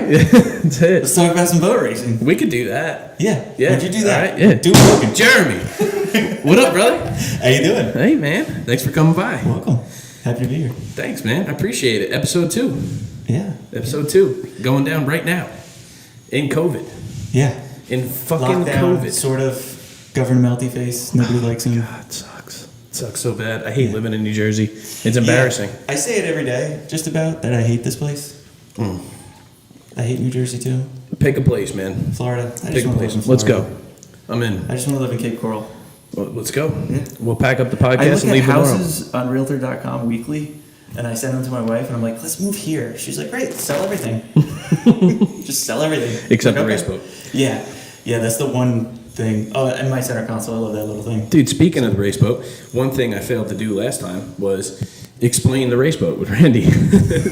right? That's it. Let's talk about some boat racing. We could do that. Yeah. Yeah. Would you do that? All right, yeah. Do it. Jeremy. What up, brother? How you doing? Hey, man. Thanks for coming by. Welcome. Happy to be here. Thanks, man. I appreciate it. Episode 2. Yeah. Episode 2. Going down right now. In COVID. Yeah. In fucking Lockdown, COVID. sort of governor melty face. Nobody likes him. God, it sucks. It sucks so bad. I hate living in New Jersey. It's embarrassing. Yeah. I say it every day, just about, that I hate this place. I hate New Jersey too. Pick a place, man. Florida. Pick a place. Let's go. I'm in. I just want to live in Cape Coral. Well, let's go. Yeah. We'll pack up the I podcast look and at leave tomorrow. houses on Realtor.com weekly, and I send them to my wife, and I'm like, let's move here. She's like, great, sell everything. Just sell everything. Except like, the okay. race boat. Yeah. Yeah, that's the one thing. Oh, and my center console, I love that little thing. Dude, speaking of the race boat, one thing I failed to do last time was explain the race boat with Randy.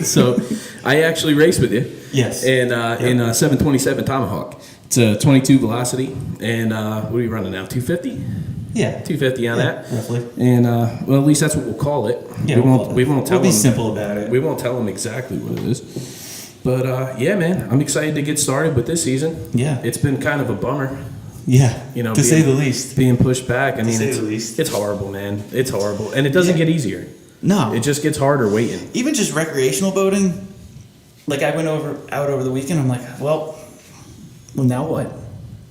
So I actually raced with you. Yes. And in a 727 Tomahawk. It's a 22 velocity. And what are you running now? 250? Yeah. 250 on that. Roughly. And well, at least that's what we'll call it. Yeah, we won't tell we'll be them. simple about it. We won't tell them exactly what it is. But yeah, man, I'm excited to get started with this season. Yeah. It's been kind of a bummer. Yeah. You know, to say the least. Being pushed back. I mean, say the least. it's horrible, man. It's horrible. And it doesn't get easier. No. It just gets harder waiting. Even just recreational boating. Like I went out over the weekend. I'm like, well, now what?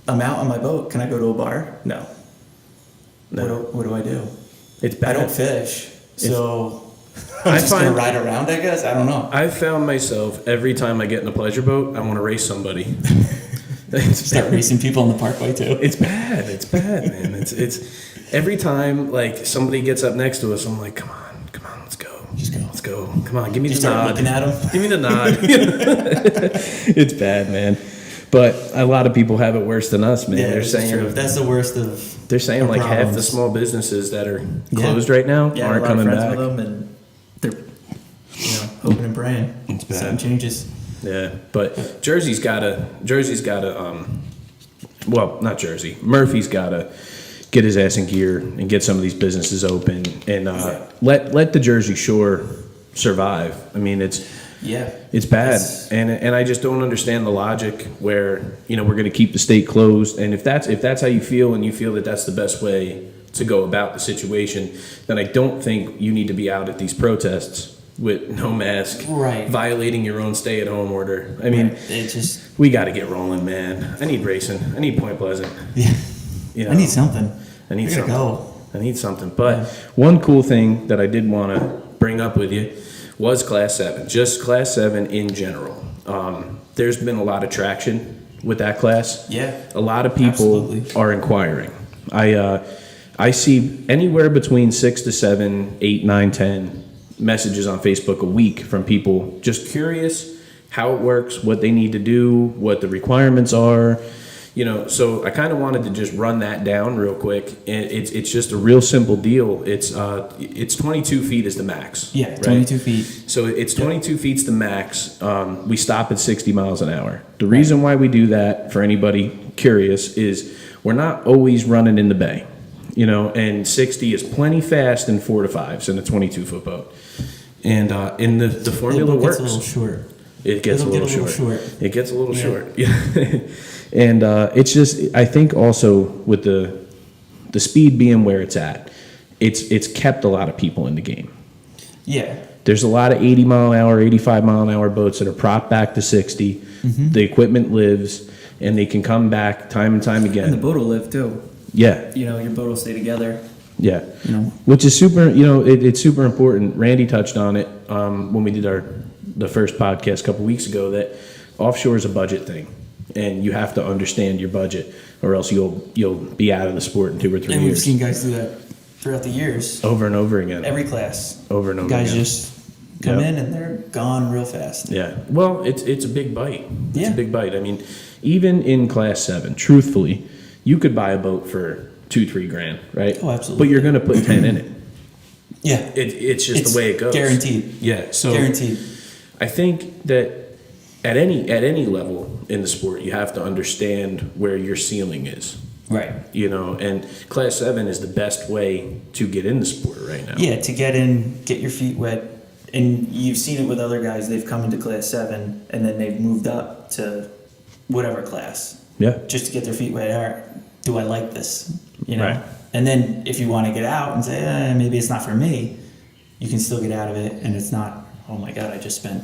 I'm out on my boat. Can I go to a bar? No. What do I do? It's bad. I don't fish, so I'm I just gonna ride around. I guess I don't know. I've found myself every time I get in a pleasure boat, I want to race somebody. Start racing people on the parkway too. It's bad. It's bad, man. It's every time like somebody gets up next to us, I'm like, come on, let's go. Just go. Let's go. Come on, give me You the start nod. looking at them. Give me the nod. It's bad, man. But a lot of people have it worse than us, man. Yeah, They're it's saying true. That's the worst of. They're saying like half the problems. small businesses that are closed right now aren't a lot coming of friends back. with them, and they're hoping and praying. It's bad. Something changes. Yeah, but Jersey's gotta well, not Jersey. Murphy's gotta get his ass in gear and get some of these businesses open and let the Jersey Shore survive. I mean, it's bad, and I just don't understand the logic where we're going to keep the state closed, and if that's how you feel and you feel that that's the best way to go about the situation, then I don't think you need to be out at these protests with no mask, right, violating your own stay-at-home order. I mean, we got to get rolling, man. I need racing. I need Point Pleasant. Yeah, I need something. I need something. Go. I need something. But one cool thing that I did want to bring up with you was Class 7. Just Class 7 in general. There's been a lot of traction with that class. Yeah. A lot of people are inquiring. I see anywhere between 6 to 7, 8, 9, 10 messages on Facebook a week from people just curious how it works, what they need to do, what the requirements are. So I kind of wanted to just run that down real quick. And it's just a real simple deal. It's 22 feet is the max. Yeah, right? 22 feet. So it's 22 feet's the max. We stop at 60 miles an hour. The reason why we do that, for anybody curious, is we're not always running in the bay. And 60 is plenty fast in 4 to 5s in a 22-foot boat. And in the formula works. It gets a little short. It gets a little short. It gets a little short. Yeah. And it's just, I think also with the speed being where it's at, it's kept a lot of people in the game. Yeah. There's a lot of 80 mile an hour, 85 mile an hour boats that are propped back to 60. Mm-hmm. The equipment lives, and they can come back time and time again. And the boat will live too. Yeah. Your boat will stay together. Yeah. Which is super, it's super important. Randy touched on it when we did the first podcast a couple weeks ago, that offshore is a budget thing. And you have to understand your budget, or else you'll be out of the sport in 2 or 3 years. And we've seen guys do that throughout the years. Over and over again. Every class. Over and over again. Guys just come in and they're gone real fast. Yeah. Well, it's a big bite. It's a big bite. I mean, even in Class 7, truthfully, you could buy a boat for $2-3 grand, right? Oh, absolutely. But you're going to put 10 in it. Yeah. It's just the way it goes. Guaranteed. Yeah. So guaranteed. I think that at any level in the sport, you have to understand where your ceiling is. Right. And Class 7 is the best way to get in the sport right now. Yeah, to get in, get your feet wet, and you've seen it with other guys. They've come into Class 7 and then they've moved up to whatever class. Yeah. Just to get their feet wet. All right, do I like this? You know? Right. And then if you want to get out and say, maybe it's not for me, you can still get out of it, and it's not, oh my God, I just spent,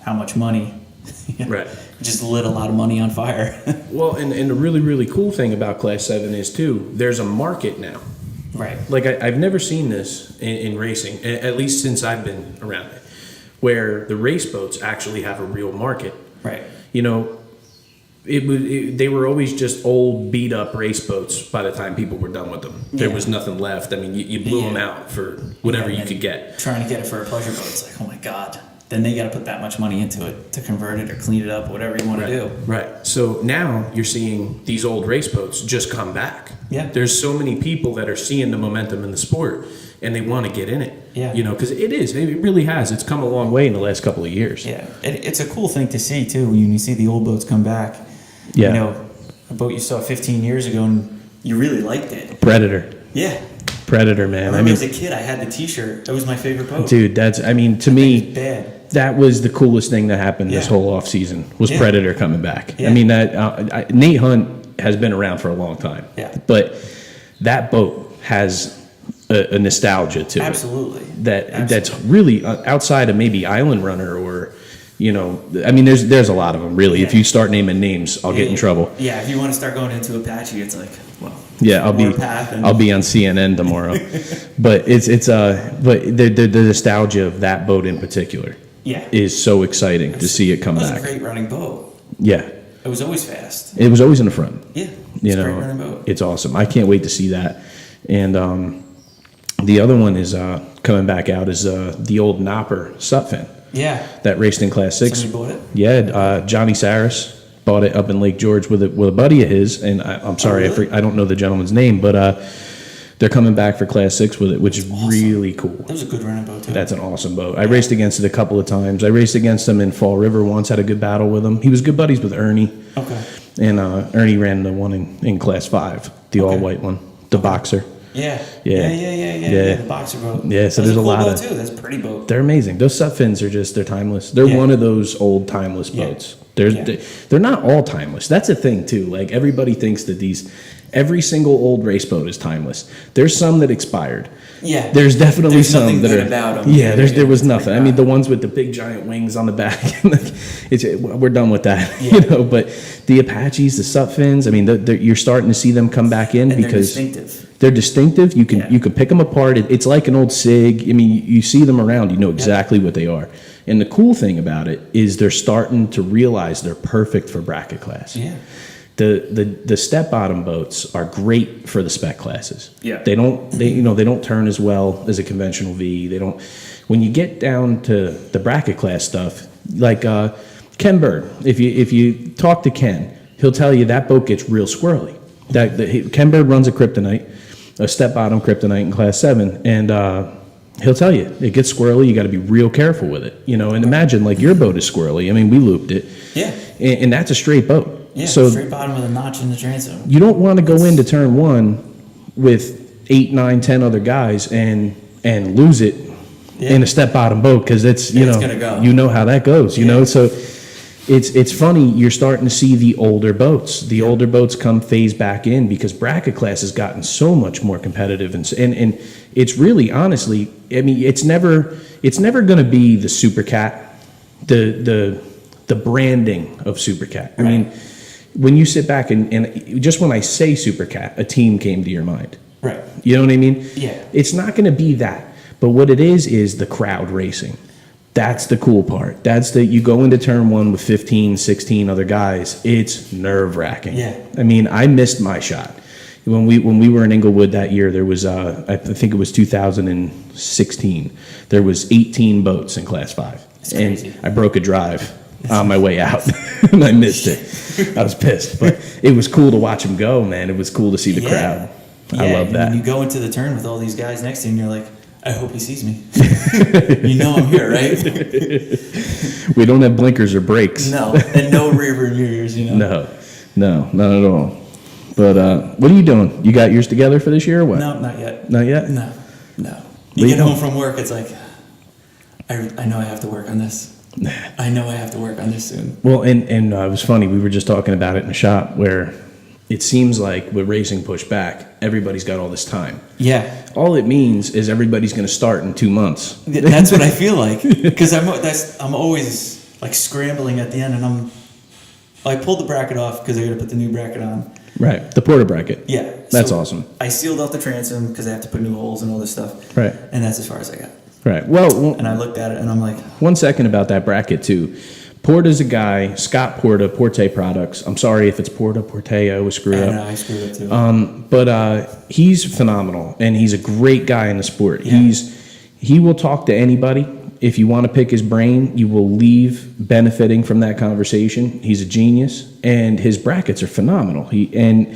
how much money? Right. Just lit a lot of money on fire. Well, and the really, really cool thing about Class 7 is, too, there's a market now. Right. Like, I've never seen this in racing, at least since I've been around it, where the race boats actually have a real market. Right. They were always just old, beat-up race boats by the time people were done with them. There was nothing left. I mean, you blew them out for whatever you could get. Trying to get it for a pleasure boat, it's like, oh my God. Then they got to put that much money into it to convert it or clean it up, whatever you want to do. Right. So now you're seeing these old race boats just come back. Yeah. There's so many people that are seeing the momentum in the sport, and they want to get in it. Yeah. Because it really has. It's come a long way in the last couple of years. Yeah. It's a cool thing to see, too, when you see the old boats come back. Yeah. A boat you saw 15 years ago and you really liked it. Predator. Yeah. Predator, man. I remember as a kid, I had the T-shirt. That was my favorite boat. Dude, to me, bad. That was the coolest thing that happened this whole off season was Predator coming back. Yeah. I mean, that Nate Hunt has been around for a long time. Yeah. But that boat has a nostalgia to Absolutely. it. That's really outside of maybe Island Runner or, I mean, there's a lot of them really. Yeah. If you start naming names, I'll get in trouble. Yeah, if you want to start going into Apache, it's like, well. Yeah, I'll be on CNN tomorrow. But but the nostalgia of that boat in particular. Yeah. Is so exciting to see it come back. It was a great running boat. Yeah. It was always fast. It was always in the front. Yeah. It's a great running boat. It's awesome. I can't wait to see that. And the other one is coming back out is the old Nopper Sutphin. Yeah. That raced in Class 6. Somebody bought it? Yeah, Johnny Saris bought it up in Lake George with a buddy of his, and I'm sorry, I don't know the gentleman's name, but they're coming back for Class 6 with it, which is awesome. Really cool. That was a good running boat, too. That's an awesome boat. I raced against it a couple of times. I raced against him in Fall River once, had a good battle with him. He was good buddies with Ernie. Okay. And Ernie ran the one in Class 5, the all-white one, the boxer. Yeah. Yeah. The boxer boat. Yeah, so there's a lot of... too. That's a pretty boat. They're amazing. Those Sutphins are they're timeless. They're one of those old timeless boats. They're not all timeless. That's a thing, too. Like, everybody thinks that every single old race boat is timeless. There's some that expired. Yeah. There's definitely some nothing that good are about them. Yeah, there was nothing. I mean, the ones with the big giant wings on the back, we're done with that. Yeah. But the Apaches, the Sutphins, I mean, you're starting to see them come back in because they're distinctive. They're distinctive. You can pick them apart. It's like an old SIG. I mean, you see them around, you know exactly what they are. And the cool thing about it is they're starting to realize they're perfect for bracket class. Yeah. The step bottom boats are great for the spec classes. Yeah. They don't turn as well as a conventional V. They don't. When you get down to the bracket class stuff, like Ken Bird, if you talk to Ken, he'll tell you that boat gets real squirrely. Ken Bird runs a kryptonite, a step bottom kryptonite in Class 7, and he'll tell you it gets squirrely. You got to be real careful with it, And imagine like your boat is squirrely. I mean, we looped it. Yeah. And that's a straight boat. Yeah. So straight bottom with a notch in the transom. You don't want to go into turn 1 with 8, 9, 10 other guys and lose it in a step bottom boat because it's gonna go. You know how that goes. You know, so it's funny. You're starting to see the older boats. The older boats come phase back in because bracket class has gotten so much more competitive and it's really honestly. I mean, it's never going to be the Super Cat, the branding of Super Cat. I mean, when you sit back and just when I say Super Cat, a team came to your mind. Right. You know what I mean? Yeah. It's not going to be that. But what it is the crowd racing. That's the cool part. That's you go into turn 1 with 15, 16 other guys. It's nerve-wracking. Yeah. I mean, I missed my shot. When we were in Inglewood that year, there was, I think it was 2016, there was 18 boats in Class 5. That's crazy. And I broke a drive on my way out, and I missed it. I was pissed. But it was cool to watch them go, man. It was cool to see the crowd. I love that. When you go into the turn with all these guys next to you, and you're like, I hope he sees me. You know I'm here, right? We don't have blinkers or brakes. No, and no rear mirrors, No, not at all. But what are you doing? You got yours together for this year or what? No, not yet. Not yet? No. You get home from work, it's like, I know I have to work on this. I know I have to work on this soon. Well, and it was funny. We were just talking about it in the shop where it seems like with racing pushed back, everybody's got all this time. Yeah. All it means is everybody's going to start in 2 months. That's what I feel like. Because I'm always like scrambling at the end, and I pulled the bracket off because I got to put the new bracket on. Right. The Porter bracket. Yeah. That's so awesome. I sealed off the transom because I have to put new holes and all this stuff. Right. And that's as far as I got. Right. Well, and I looked at it and I'm like, 1 second about that bracket too. Porta's a guy, Scott Porta, Porte Products. I'm sorry if it's Porta, Porte, I always screw up. I screwed up too. But he's phenomenal, and he's a great guy in the sport. Yeah. He will talk to anybody. If you want to pick his brain, you will leave benefiting from that conversation. He's a genius, and his brackets are phenomenal. In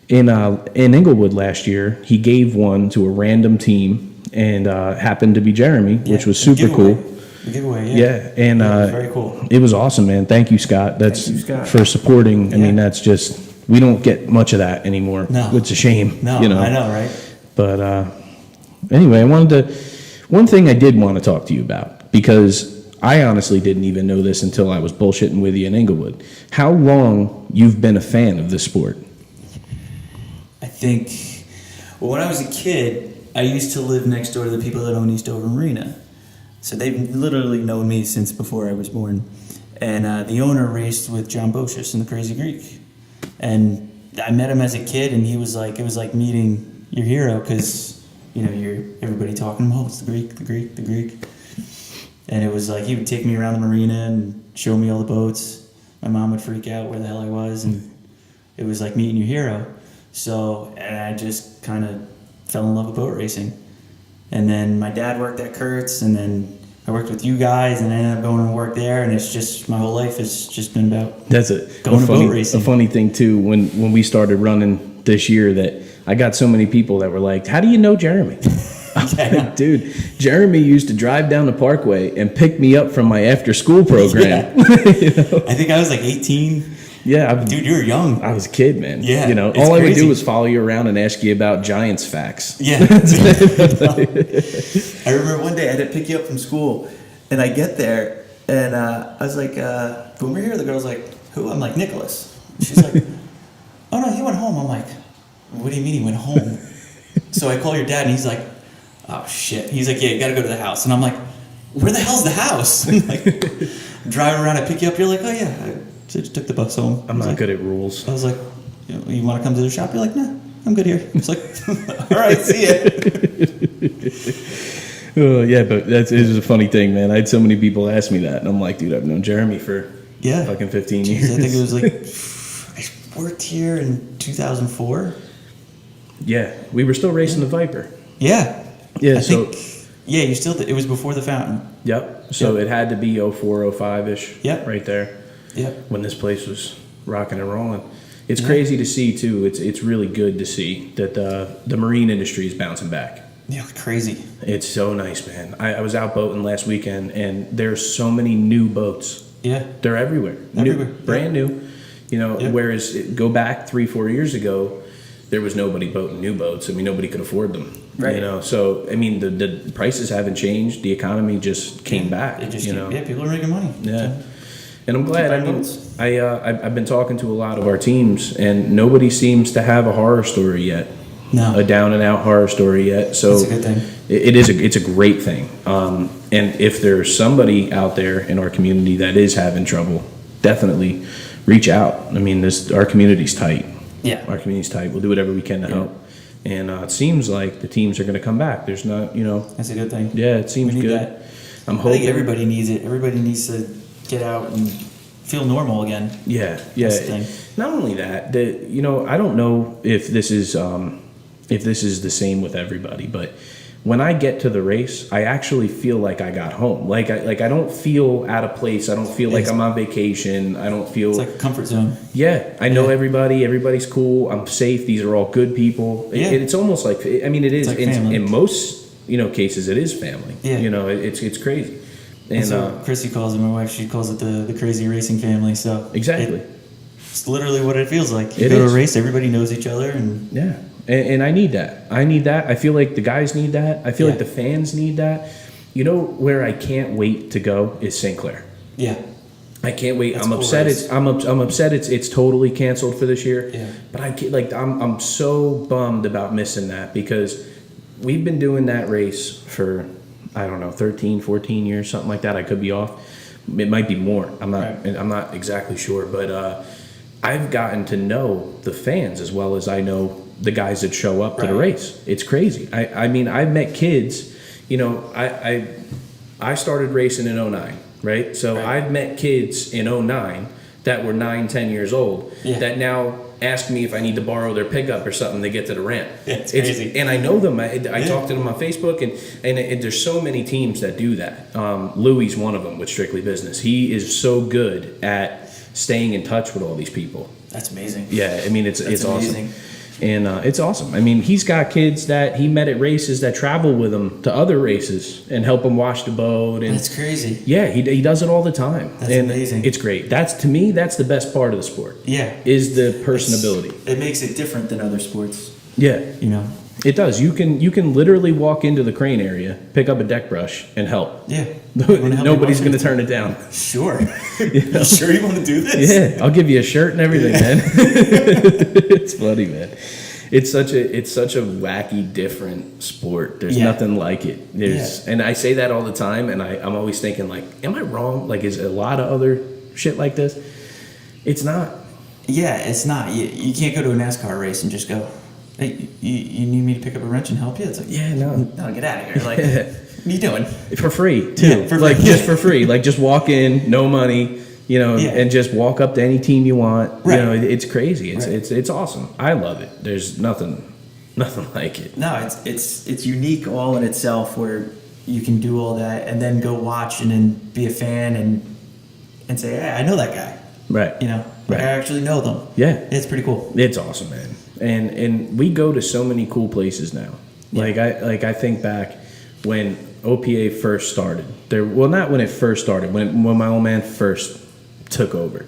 Inglewood last year, he gave one to a random team, and happened to be Jeremy, which was super cool. The giveaway, yeah. Yeah, and very cool. It was awesome, man. Thank you, Scott. Thank you, Scott, for supporting. I mean, that's just, we don't get much of that anymore. No. It's a shame. No, you know? I know, right? But anyway, one thing I did want to talk to you about, because I honestly didn't even know this until I was bullshitting with you in Inglewood. How long you've been a fan of this sport? I think, well, when I was a kid, I used to live next door to the people that own Eastover Marina. So they've literally known me since before I was born. And the owner raced with John Bocius in the Crazy Greek. And I met him as a kid, and he was like, it was like meeting your hero, because, you know, you're everybody talking, oh, it's the Greek, the Greek, the Greek. And it was like, he would take me around the marina and show me all the boats. My mom would freak out where the hell I was, and it was like meeting your hero. So, and I just kind of fell in love with boat racing. And then my dad worked at Kurt's, and then I worked with you guys, and I ended up going and work there, and it's just, my whole life has just been about That's going to boat racing. A funny thing too, when we started running this year, that I got so many people that were like, how do you know Jeremy? Yeah. Dude, Jeremy used to drive down the Parkway and pick me up from my after school program. Yeah. You know? I think I was like 18. Yeah, Dude, you were young. I was a kid, man. Yeah, you know, it's all I would crazy. do was follow you around and ask you about Giants facts. Yeah. I remember one day I had to pick you up from school, and I get there, and I was like, Boomer here? The girl's like, who? I'm like, Nicholas. She's like, oh no, he went home. I'm like, what do you mean he went home? So I call your dad, and he's like, oh shit. He's like, yeah, you gotta go to the house. And I'm like, where the hell's the house? Like, driving around, I pick you up, you're like, oh yeah, I just took the bus home. I'm not like, good at rules. I was like, you want to come to the shop? You're like, nah, I'm good here. It's like, all right, see ya. Oh, yeah, but it was a funny thing, man. I had so many people ask me that, and I'm like, dude, I've known Jeremy for fucking 15 years. I think it was like, I worked here in 2004. Yeah, we were still racing the Viper. Yeah. Yeah, I think, yeah, you still it was before the fountain. Yep. So it had to be 04, 05-ish. Yep. Right there. Yep. When this place was rocking and rolling. It's crazy to see, too. It's really good to see that the marine industry is bouncing back. Yeah, crazy. It's so nice, man. I was out boating last weekend, and there's so many new boats. Yeah. They're everywhere. Everywhere. Brand new. You know, whereas go back 3-4 years ago, there was nobody boating new boats. I mean, nobody could afford them. Right. You know, so I mean, the prices haven't changed. The economy just came back. It just you know, people are making money. yeah. And I'm glad. I mean, boats. I've been talking to a lot of our teams, and nobody seems to have a horror story yet. No. A down and out horror story yet. So That's a good thing. It's a great thing. And if there's somebody out there in our community that is having trouble, definitely reach out. I mean, our community's tight. Yeah. Our community's tight. We'll do whatever we can to help. And it seems like the teams are going to come back. There's not, you know. That's a good thing. Yeah, it seems We need good. that. I'm I hoping. think everybody needs it. Everybody needs to get out and feel normal again. Yeah. That's the thing. Not only that, you know, I don't know if this is the same with everybody, but when I get to the race, I actually feel like I got home. Like I don't feel out of place. I don't feel like I'm on vacation. I don't feel. It's like a comfort zone. Yeah, I know everybody. Everybody's cool. I'm safe. These are all good people. Yeah. It's almost like, I mean, it is like family. in most cases. It is family. Yeah. You know, it's crazy. And so Chrissy calls it, my wife, she calls it the crazy racing family. So exactly, it's literally what it feels like. You It go to is. a race, everybody knows each other, and yeah. And I need that. I feel like the guys need that. I feel like the fans need that. You know where I can't wait to go is St. Clair. Yeah. I can't wait. That's I'm cool upset. race. I'm upset. It's totally canceled for this year. Yeah. But I can't, like I'm so bummed about missing that because we've been doing that race for I don't know 13, 14 years, something like that. I could be off. It might be more. I'm not exactly sure. But I've gotten to know the fans as well as I know the guys that show up to the race. It's crazy. I mean I've met kids. You know I started racing in 09. Right? So I've met kids in 09 that were 9, 10 years old that now ask me if I need to borrow their pickup or something to get to the ramp. Yeah, it's crazy. And I know them. I talk to them on Facebook, and there's so many teams that do that. Louie's one of them with Strictly Business. He is so good at staying in touch with all these people. That's amazing. Yeah, I mean, it's amazing. awesome. And it's awesome. I mean, he's got kids that he met at races that travel with him to other races and help him wash the boat. And that's crazy. Yeah, he does it all the time. That's and amazing. It's great. To me, that's the best part of the sport. Yeah. Is the personability. It makes it different than other sports. Yeah. You know? It does. You can literally walk into the crane area, pick up a deck brush, and help. Yeah. Nobody's going to turn it down. Sure. You sure you want to do this? Yeah, I'll give you a shirt and everything, man. It's funny, man. It's such a wacky, different sport. There's nothing like it. And I say that all the time, and I'm always thinking, like, am I wrong? Like, is a lot of other shit like this? It's not. Yeah, it's not. You can't go to a NASCAR race and just go, hey, you need me to pick up a wrench and help you? It's like, no, get out of here. Like, what are you doing? For free, too. Yeah, like, just for free. Like, just walk in, no money. You know, and just walk up to any team you want. Right. You know, it's crazy. It's awesome. I love it. There's nothing like it. No, it's unique all in itself where you can do all that and then go watch and then be a fan and say, hey, I know that guy. Right. You know, like I actually know them. Yeah. It's pretty cool. It's awesome, man. And we go to so many cool places now. Yeah. Like I think back when OPA first started. Not when it first started. When my old man first took over.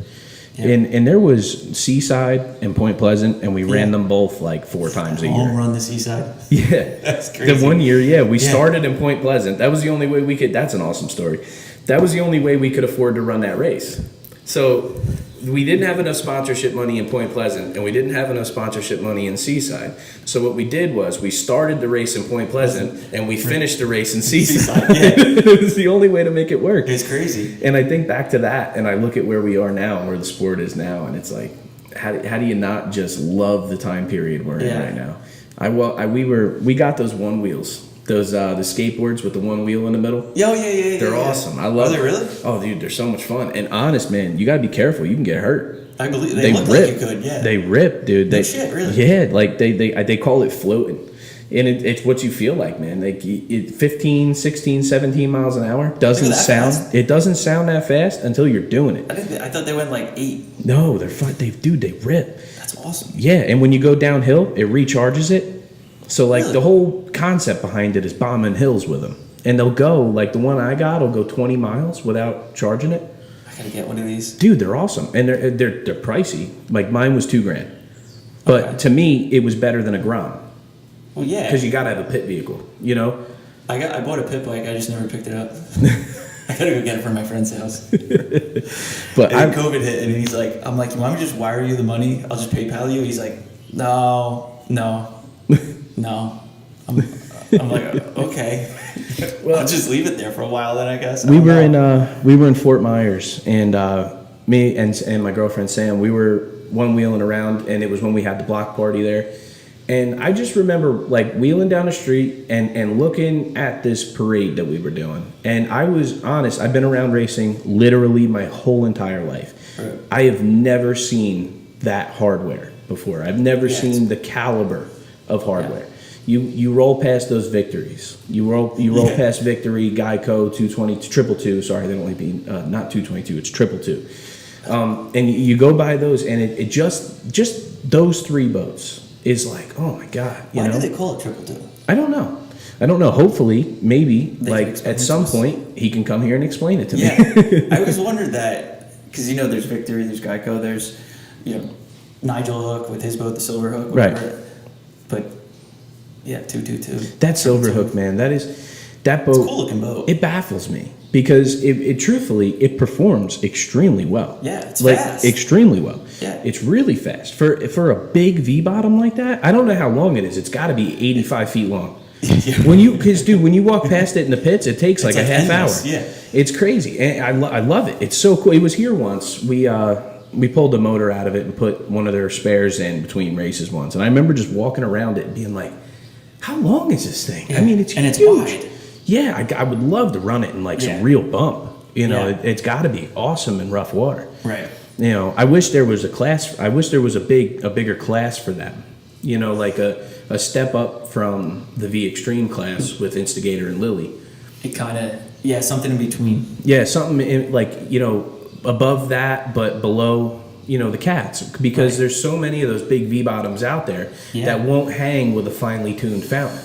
Yeah. And there was Seaside and Point Pleasant, and we ran them both like 4 times a year. All run the Seaside. Yeah. That's crazy. The one year, we started in Point Pleasant. That was the only way we could, that's an awesome story. That was the only way we could afford to run that race. So we didn't have enough sponsorship money in Point Pleasant, and we didn't have enough sponsorship money in Seaside. So what we did was we started the race in Point Pleasant, and we finished the race in Seaside. Yeah. It was the only way to make it work. It's crazy. And I think back to that, and I look at where we are now, and where the sport is now, and it's like, how do you not just love the time period we're in right now? We got those one wheels. Those the skateboards with the one wheel in the middle. Yeah. They're awesome. I love them. Are they really? Oh, dude, they're so much fun. And honest, man, you gotta be careful. You can get hurt. I believe they look rip. like you could. Yeah. They rip, dude. No shit, really. Yeah, like they call it floating, and it's what you feel like, man. Like 15, 16, 17 miles an hour doesn't sound. Fast? It doesn't sound that fast until you're doing it. I thought they went like 8. No, they're fun. They rip. That's awesome. Yeah, and when you go downhill, it recharges it. So, like, the whole concept behind it is bombing hills with them. And they'll go, like, the one I got will go 20 miles without charging it. I gotta get one of these. Dude, they're awesome. And they're pricey. Like, mine was $2,000. But to me, it was better than a Grom. Well, yeah. Because you gotta have a pit vehicle, you know? I bought a pit bike, I just never picked it up. I gotta go get it from my friend's house. But and then COVID hit, and he's like, I'm like, you want me to just wire you the money? I'll just PayPal you? He's like, no. I'm like, okay. Well, I'll just leave it there for a while then, I guess. We were in Fort Myers, and me and my girlfriend Sam, we were one wheeling around, and it was when we had the block party there. And I just remember like wheeling down the street and looking at this parade that we were doing. And I was honest, I've been around racing literally my whole entire life. Right. I have never seen that hardware before. I've never seen the caliber of hardware. You roll past those Victories. You roll past Victory, Geico, 222. Sorry, they only be not 222. It's 222. And you go by those, and it just those 3 boats is like, oh my god. Why do they call it 222? I don't know. Hopefully, maybe like at some point he can come here and explain it to me. Yeah, I always wondered that because there's Victory, there's Geico, there's Nigel Hook with his boat, the Silver Hook, whatever. Right. But yeah, 222. That Silver Hook, man, that is That boat, it's a cool looking boat. It baffles me because it truthfully, it performs extremely well. Yeah, it's fast. Extremely well. Yeah. It's really fast. For a big V-bottom like that, I don't know how long it is. It's got to be 85 feet long. Yeah. When you walk past it in the pits, it takes like a half endless, hour. Yeah. It's crazy. And I love it. It's so cool. It was here once. We pulled the motor out of it and put one of their spares in between races once. And I remember just walking around it and being like, how long is this thing? Yeah. I mean, it's and huge. it's wide. Yeah, I would love to run it in like some real bump. It's got to be awesome in rough water. Right. I wish there was a class. I wish there was a bigger class for them. Like a step up from the V Extreme class with Instigator and Lily. It kind of something in between. Yeah, something above that, but below the cats, because there's so many of those big V bottoms out there that won't hang with a finely tuned fountain.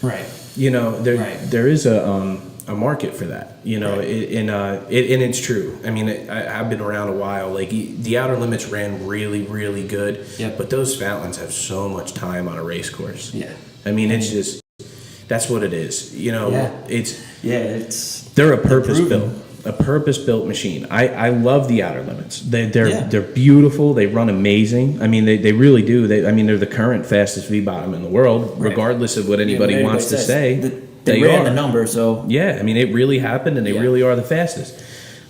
Right. There is a market for that. And it's true. I mean, I've been around a while. Like the Outer Limits ran really, really good. Yeah. But those fountains have so much time on a race course. Yeah. I mean, it's just that's what it is. They're a purpose-built machine. I love the Outer Limits. They're beautiful. They run amazing. I mean, they really do. They're the current fastest V-bottom in the world, regardless of what anybody wants to say. They ran the number, so... Yeah, I mean, it really happened, and they really are the fastest.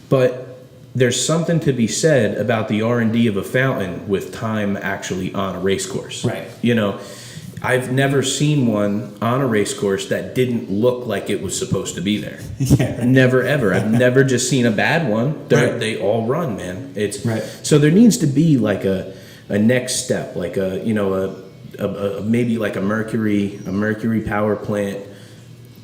But there's something to be said about the R&D of a fountain with time actually on a race course. Right. I've never seen one on a race course that didn't look like it was supposed to be there. Yeah. Never, ever. I've never just seen a bad one. They all run, man. So there needs to be like a next step, like maybe like a Mercury power plant,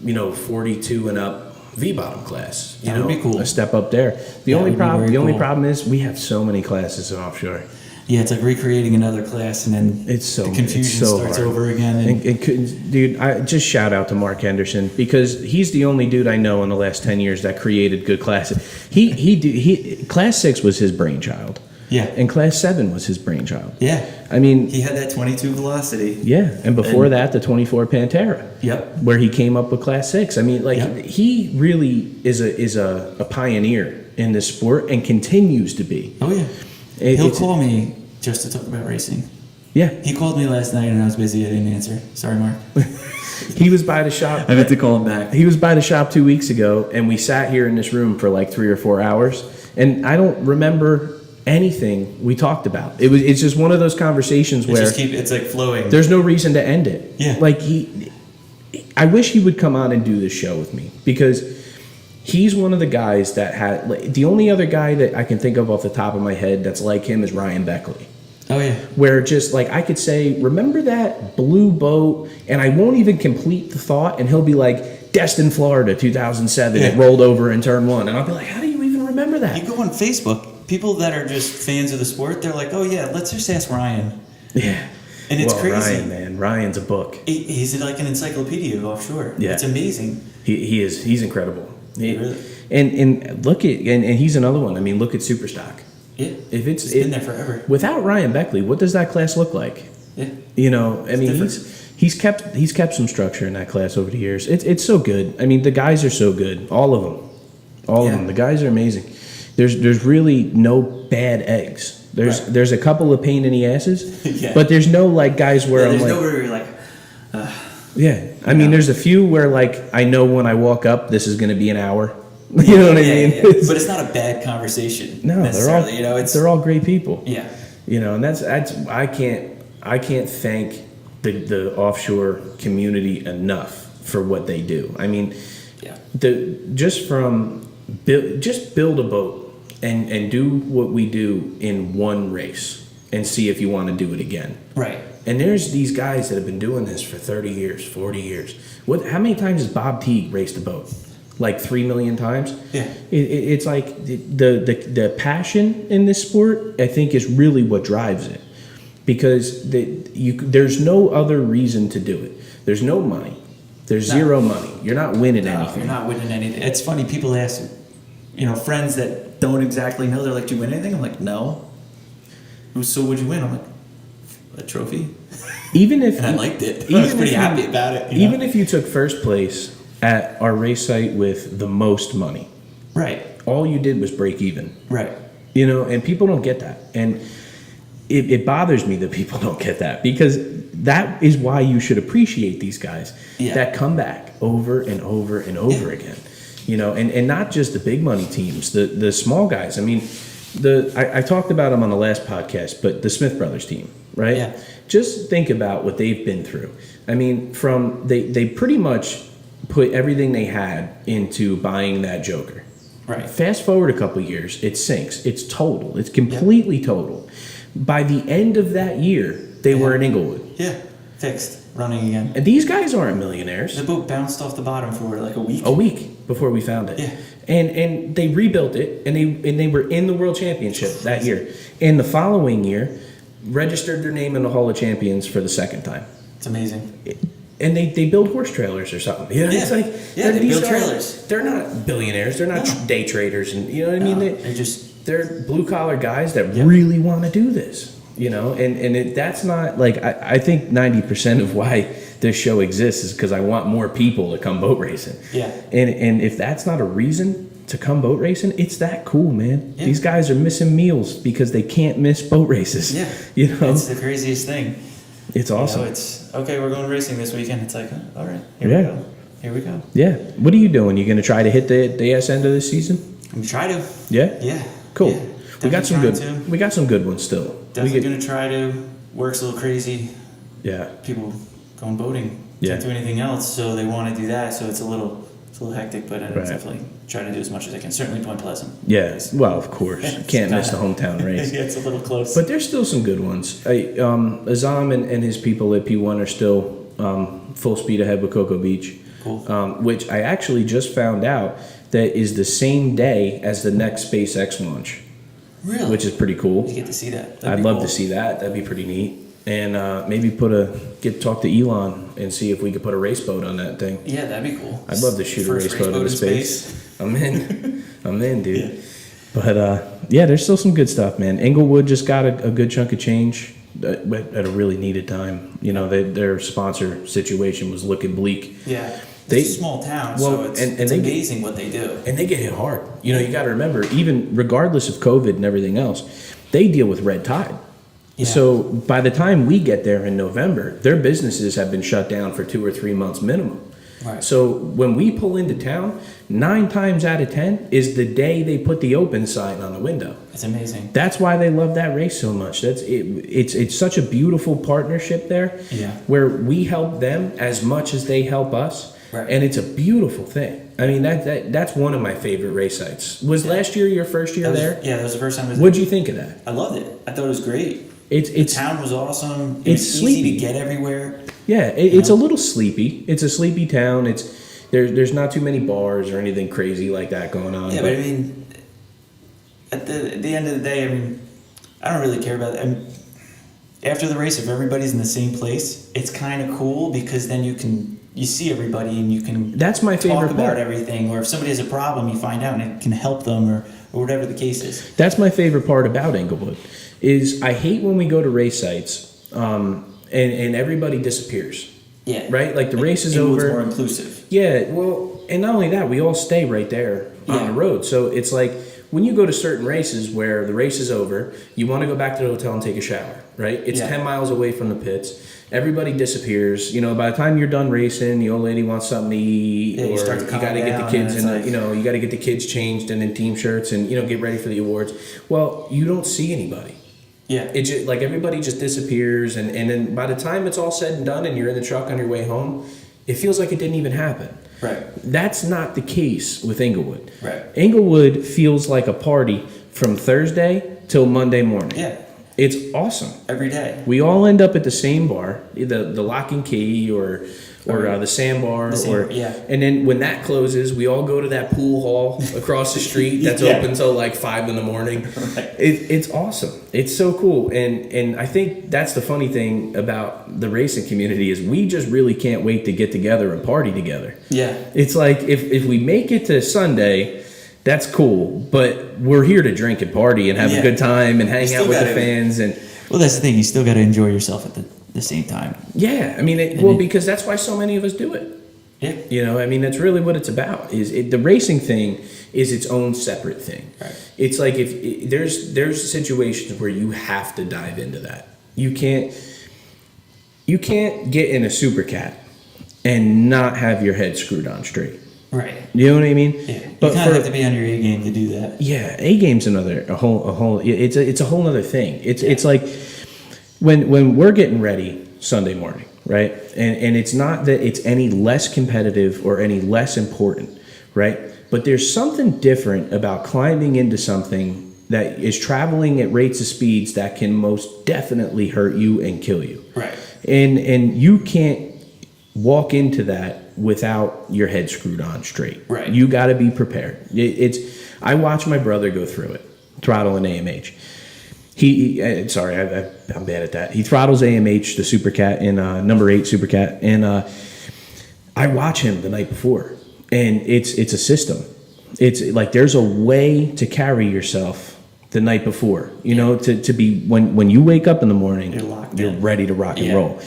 42 and up V-bottom class. That would be cool. A step up there. The only problem is we have so many classes in offshore. Yeah, it's like recreating another class, and then the confusion starts over again. Dude, I just shout out to Mark Henderson, because he's the only dude I know in the last 10 years that created good classes. Class 6 was his brainchild. Yeah. And Class 7 was his brainchild. Yeah. I mean... He had that 22 velocity. Yeah, and before that, the 24 Pantera. Yep. Where he came up with Class 6. I mean, he really is a pioneer in this sport and continues to be. Oh, yeah. He'll call me just to talk about racing. Yeah. He called me last night and I was busy. I didn't answer. Sorry, Mark. He was by the shop. I meant to call him back. He was by the shop 2 weeks ago, and we sat here in this room for like 3 or 4 hours, and I don't remember anything we talked about. It's just one of those conversations where it's like flowing. There's no reason to end it. Yeah. Like I wish he would come on and do this show with me, because he's one of the guys that had, the only other guy that I can think of off the top of my head that's like him is Ryan Beckley. Oh, yeah. Where just like I could say, remember that blue boat, and I won't even complete the thought, and he'll be like, Destin, Florida, 2007, it rolled over in turn 1. And I'll be like, how do you even remember that? You go on Facebook, people that are just fans of the sport, they're like, oh, yeah, let's just ask Ryan. Yeah. And it's crazy. Ryan, man. Ryan's a book. He's like an encyclopedia of offshore. Yeah. It's amazing. He is. He's incredible. Really? And look at, and he's another one. I mean, look at Superstock. Yeah. If it's been there forever. Without Ryan Beckley, what does that class look like? Yeah. I mean, he's kept some structure in that class over the years. It's so good. I mean, the guys are so good. All of them. The guys are amazing. There's really no bad eggs. There's a couple of pain in the asses, but there's no like guys where I'm like, nowhere you're like, yeah. I mean, there's a few where like I know when I walk up, this is going to be an hour. You know what I mean? Yeah. But it's not a bad conversation. No, they're all great people. Yeah. And that's I can't thank the offshore community enough for what they do. I mean, just build a boat and do what we do in one race and see if you want to do it again. Right. And there's these guys that have been doing this for 30 years, 40 years. How many times has Bob Teague raced a boat? Like 3 million times? Yeah. It's like the passion in this sport, I think, is really what drives it. Because there's no other reason to do it. There's no money. There's zero money. You're not winning anything. You're not winning anything. It's funny, people ask, friends that don't exactly know, they're like, do you win anything? I'm like, no. So what'd you win? I'm like, a trophy. Even if and I liked it. I was pretty happy about it. Even if you took first place at our race site with the most money. Right. All you did was break even. Right. You know, and people don't get that. And it bothers me that people don't get that, because that is why you should appreciate these guys that come back over and over and over again. You know, and not just the big money teams, the small guys. I mean, I talked about them on the last podcast, but the Smith Brothers team, right? Yeah. Just think about what they've been through. I mean, they pretty much put everything they had into buying that Joker. Right. Fast forward a couple years, it sinks. It's total. It's completely total. By the end of that year, they were in Inglewood. Yeah. Fixed. Running again. And these guys aren't millionaires. The boat bounced off the bottom for like a week. A week before we found it. Yeah. And they rebuilt it, and they were in the World Championship that year. And the following year, registered their name in the Hall of Champions for the second time. It's amazing. And they build horse trailers or something. You know, it's like they build trailers. They're not billionaires. They're not day traders, and you know what I mean. They're blue collar guys that really want to do this. You know, and that's not like I think 90% of why this show exists is because I want more people to come boat racing. Yeah. And if that's not a reason to come boat racing, it's that cool, man. Yeah. These guys are missing meals because they can't miss boat races. Yeah. You know, it's the craziest thing. It's awesome. You know, it's okay. We're going racing this weekend. It's like, all right, here we go. Here we go. Yeah. What are you doing? You going to try to hit the ass end of this season? I'm gonna try to. Yeah. Yeah. Cool. Yeah. We got some good. We got some good ones still. Definitely gonna try to. Work's a little crazy. Yeah. People going boating. Can't do anything else, so they want to do that. So it's a little hectic, but I definitely try to do as much as I can. Certainly Point Pleasant. Yeah. Well, of course, can't miss the hometown race. Yeah, it's a little close. But there's still some good ones. Azam and his people at P1 are still full speed ahead with Cocoa Beach. Cool. Which I actually just found out that is the same day as the next SpaceX launch. Really? Which is pretty cool. You get to see that. I'd love to see that. That'd be pretty neat. And maybe talk to Elon and see if we could put a race boat on that thing. Yeah, that'd be cool. I'd love to shoot a race boat into space. I'm in. I'm in, dude. Yeah. But there's still some good stuff, man. Inglewood just got a good chunk of change at a really needed time. You know, their sponsor situation was looking bleak. Yeah. It's a small town, so it's amazing what they do. And they get hit hard. You know, you got to remember, even regardless of COVID and everything else, they deal with red tide. Yeah. So by the time we get there in November, their businesses have been shut down for 2 or 3 months minimum. Right. So when we pull into town, 9 times out of 10 is the day they put the open sign on the window. It's amazing. That's why they love that race so much. It's such a beautiful partnership there, where we help them as much as they help us. Right. And it's a beautiful thing. I mean, that's one of my favorite race sites. Was last year your first year there? Yeah, that was the first time I was What'd you think of that? I loved it. I thought it was great. The town was awesome. It's easy to get everywhere. Yeah, it's a little sleepy. It's a sleepy town. There's not too many bars or anything crazy like that going on. Yeah, but I mean, at the end of the day, I mean, I don't really care about that. I mean, after the race, if everybody's in the same place, it's kind of cool because then you see everybody and you can that's my favorite talk about part. Everything, or if somebody has a problem, you find out and it can help them or whatever the case is. That's my favorite part about Inglewood is I hate when we go to race sites and everybody disappears. Yeah. Right? Like the race is over. More inclusive. Yeah, well, and not only that, we all stay right there on the road. So it's like when you go to certain races where the race is over, you want to go back to the hotel and take a shower, right? It's 10 miles away from the pits. Everybody disappears. You know, by the time you're done racing, the old lady wants something to eat, or you got to get the kids in. You got to get the kids changed and in team shirts, and get ready for the awards. Well, you don't see anybody. Yeah, it's just like everybody just disappears, and then by the time it's all said and done, and you're in the truck on your way home, it feels like it didn't even happen. Right. That's not the case with Inglewood. Right. Inglewood feels like a party from Thursday till Monday morning. Yeah. It's awesome. Every day. We all end up at the same bar, the Lock and Key or the Sandbar, and then when that closes, we all go to that pool hall across the street that's open till like 5 in the morning. Right. It's awesome. It's so cool, and I think that's the funny thing about the racing community is we just really can't wait to get together and party together. Yeah, it's like if we make it to Sunday, that's cool, but we're here to drink and party and have a good time and hang out with the fans. And well, that's the thing. You still got to enjoy yourself at the same time. Yeah, I mean, because that's why so many of us do it. Yeah. You know, I mean, that's really what it's about. The racing thing is its own separate thing. Right. It's like there's situations where you have to dive into that. You can't get in a Super Cat and not have your head screwed on straight. Right. You know what I mean? Yeah. But you kind of have to be on your A game to do that. Yeah, A game's a whole. It's a whole other thing. It's like when we're getting ready Sunday morning, right? And it's not that it's any less competitive or any less important, right? But there's something different about climbing into something that is traveling at rates of speeds that can most definitely hurt you and kill you. Right. And you can't walk into that without your head screwed on straight. Right. You got to be prepared. I watch my brother go through it, throttle and AMH. Sorry, I'm bad at that. He throttles AMH, the Super Cat, in number 8 Super Cat, and I watch him the night before, and it's a system. It's like there's a way to carry yourself the night before, you know, to be when you wake up in the morning, you're ready to rock and roll.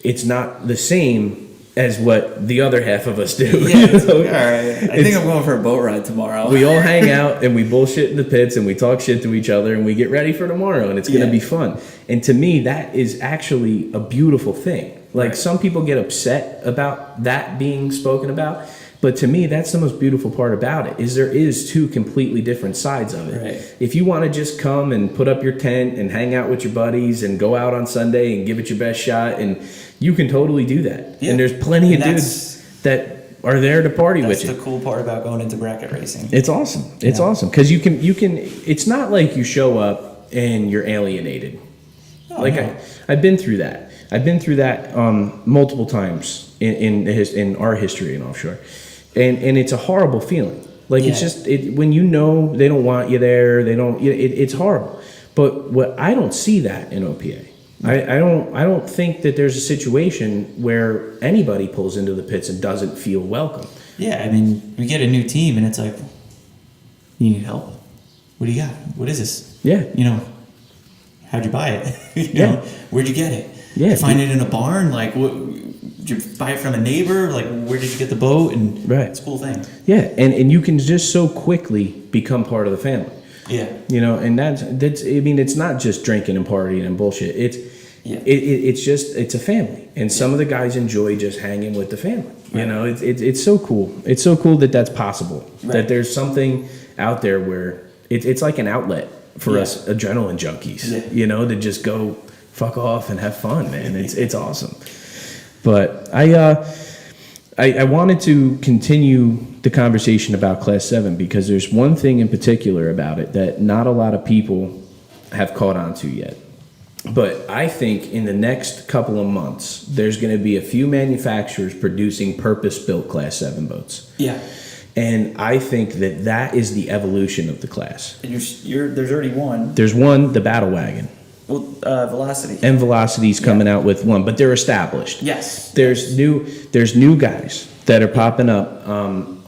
It's not the same as what the other half of us do. Yeah, you know? All right. I think I'm going for a boat ride tomorrow. We all hang out and we bullshit in the pits and we talk shit to each other and we get ready for tomorrow and it's going to be fun. And to me, that is actually a beautiful thing. Like some people get upset about that being spoken about, but to me, that's the most beautiful part about it, is there is two completely different sides of it. Right. If you want to just come and put up your tent and hang out with your buddies and go out on Sunday and give it your best shot, and you can totally do that. Yeah. And there's plenty of dudes that are there to party with you. That's the cool part about going into bracket racing. It's awesome. It's awesome because you can. It's not like you show up and you're alienated. Oh, like no. I've been through that. I've been through that multiple times in our history in offshore, and it's a horrible feeling. Like it's just when you know they don't want you there. They don't. It's horrible. But what I don't see that in OPA. I don't think that there's a situation where anybody pulls into the pits and doesn't feel welcome. Yeah, I mean, we get a new team and it's like, you need help? What do you got? What is this? Yeah. You know, how'd you buy it? you know, where'd you get it? Yeah. Did you find it in a barn? Like, what? Did you buy it from a neighbor? Like, where did you get the boat? And it's a cool thing. Yeah, and you can just so quickly become part of the family. Yeah. You know, and that's I mean, it's not just drinking and partying and bullshit. It's a family, and some of the guys enjoy just hanging with the family. Right. You know, it's so cool. It's so cool that that's possible. Right. That there's something out there where it's like an outlet for us adrenaline junkies. Yeah. You know, to just go fuck off and have fun, man. It's awesome. But I wanted to continue the conversation about Class 7 because there's one thing in particular about it that not a lot of people have caught on to yet. But I think in the next couple of months, there's going to be a few manufacturers producing purpose-built Class 7 boats. Yeah. And I think that is the evolution of the class. And there's already one. There's one, the Battle Wagon. Well, Velocity. And Velocity's coming out with one, but they're established. Yes. There's new guys that are popping up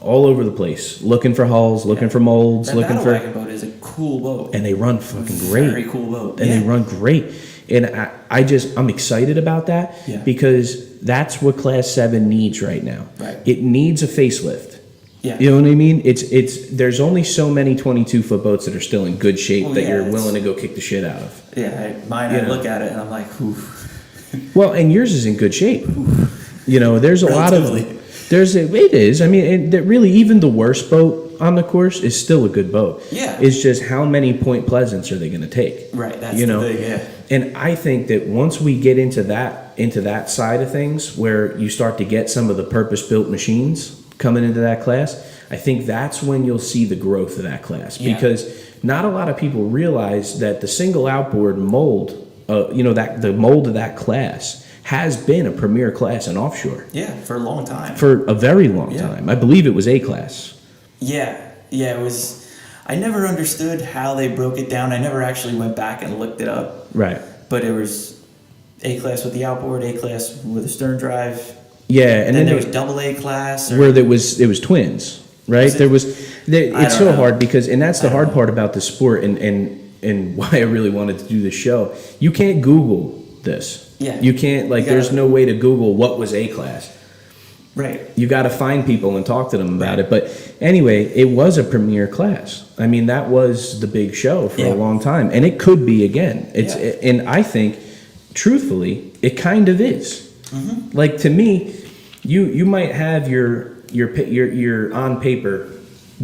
all over the place, looking for hulls, looking for molds, that looking Battle for. Wagon boat is a cool boat, and they run fucking great. Very cool boat, and they run great. And I'm excited about that because that's what Class 7 needs right now. Right. It needs a facelift. Yeah. You know what I mean? There's only so many 22-foot boats that are still in good shape that you're willing to go kick the shit out of. Yeah, I look at it and I'm like, oof. Well, and yours is in good shape. Oof. You know, there's a lot of it is. I mean, really, even the worst boat on the course is still a good boat. Yeah. It's just how many Point Pleasants are they going to take? Right. That's the thing. Yeah. And I think that once we get into that side of things, where you start to get some of the purpose-built machines coming into that class, I think that's when you'll see the growth of that class. Yeah. Because not a lot of people realize that the single outboard mold, that the mold of that class has been a premier class in offshore. Yeah, for a long time. For a very long time. I believe it was A class. Yeah, it was. I never understood how they broke it down. I never actually went back and looked it up. Right. But it was A class with the outboard, A class with a stern drive. Yeah, and then there was double A class. Where it was twins, right? It's so hard because, and that's the hard part about the sport, and why I really wanted to do this show. You can't Google this. Yeah. You can't there's no way to Google what was A class. Right. You got to find people and talk to them about it. But anyway, it was a premier class. I mean, that was the big show for a long time, and it could be again. And I think, truthfully, it kind of is. Mm-hmm. Like, to me, you might have your on paper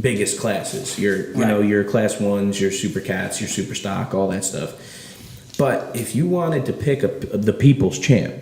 biggest classes, your class ones, your super cats, your super stock, all that stuff. But if you wanted to pick the people's champ,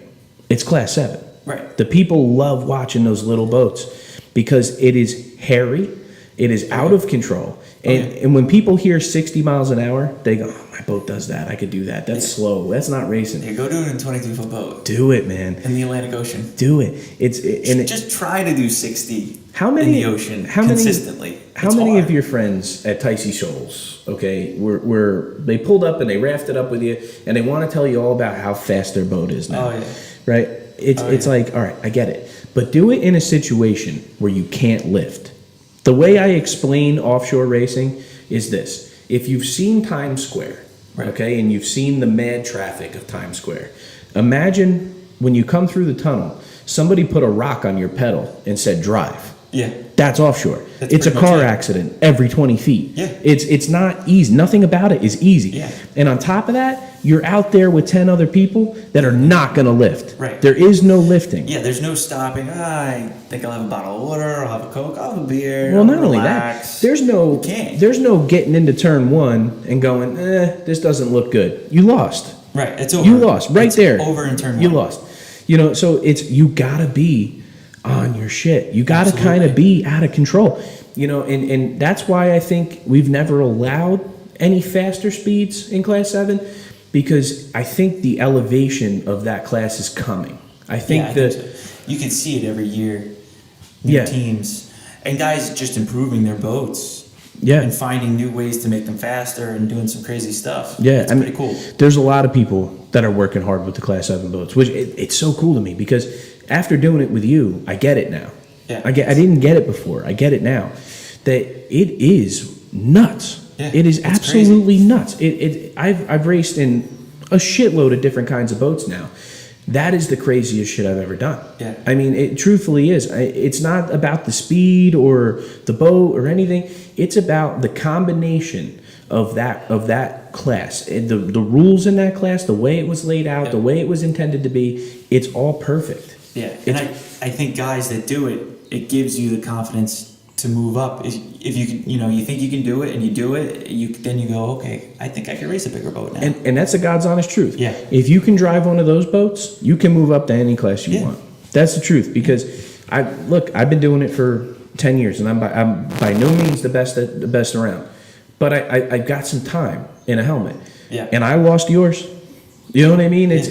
it's class 7. Right. The people love watching those little boats because it is hairy, it is out of control. And when people hear 60 miles an hour, they go, oh, my boat does that. I could do that. That's slow. That's not racing. Yeah, go do it in a 22-foot boat. Do it, man. In the Atlantic Ocean. Do it. Just try to do 60 in the ocean consistently. How many of your friends at Ticey Shoals, okay, were they pulled up and they rafted up with you and they want to tell you all about how fast their boat is now? Oh, yeah. Right? It's like, all right, I get it. But do it in a situation where you can't lift. The way I explain offshore racing is this. If you've seen Times Square, okay, and you've seen the mad traffic of Times Square, imagine when you come through the tunnel, somebody put a rock on your pedal and said drive. Yeah. That's offshore. It's a car accident every 20 feet. Yeah. It's not easy. Nothing about it is easy. Yeah. And on top of that, you're out there with 10 other people that are not going to lift. Right. There is no lifting. Yeah, there's no stopping. I think I'll have a bottle of water, I'll have a Coke, I'll have a beer. Well, not only that, there's no getting into turn 1 and going, this doesn't look good. You lost. Right, it's over. You lost right there. Over in turn 1. You lost. So you got to be on your shit. You got to kind of be out of control. And that's why I think we've never allowed any faster speeds in Class 7, because I think the elevation of that class is coming. I think you can see it every year. New teams and guys just improving their boats. Yeah. And finding new ways to make them faster and doing some crazy stuff. Yeah, it's pretty cool. There's a lot of people that are working hard with the Class 7 boats, which it's so cool to me because after doing it with you, I get it now. Yeah. I didn't get it before. I get it now. That it is nuts. Yeah, it is absolutely crazy. Nuts. I've raced in a shitload of different kinds of boats now. That is the craziest shit I've ever done. Yeah. I mean, it truthfully is. It's not about the speed or the boat or anything. It's about the combination of that class, and the rules in that class, the way it was laid out, the way it was intended to be. It's all perfect. Yeah, and I think guys that do it, it gives you the confidence to move up. If you can, you think you can do it and you do it, then you go, okay, I think I can race a bigger boat now. And that's the God's honest truth. Yeah. If you can drive one of those boats, you can move up to any class you want. That's the truth, because I've been doing it for 10 years and I'm by no means the best around. But I've got some time in a helmet. Yeah. And I lost yours. You know what I mean? It's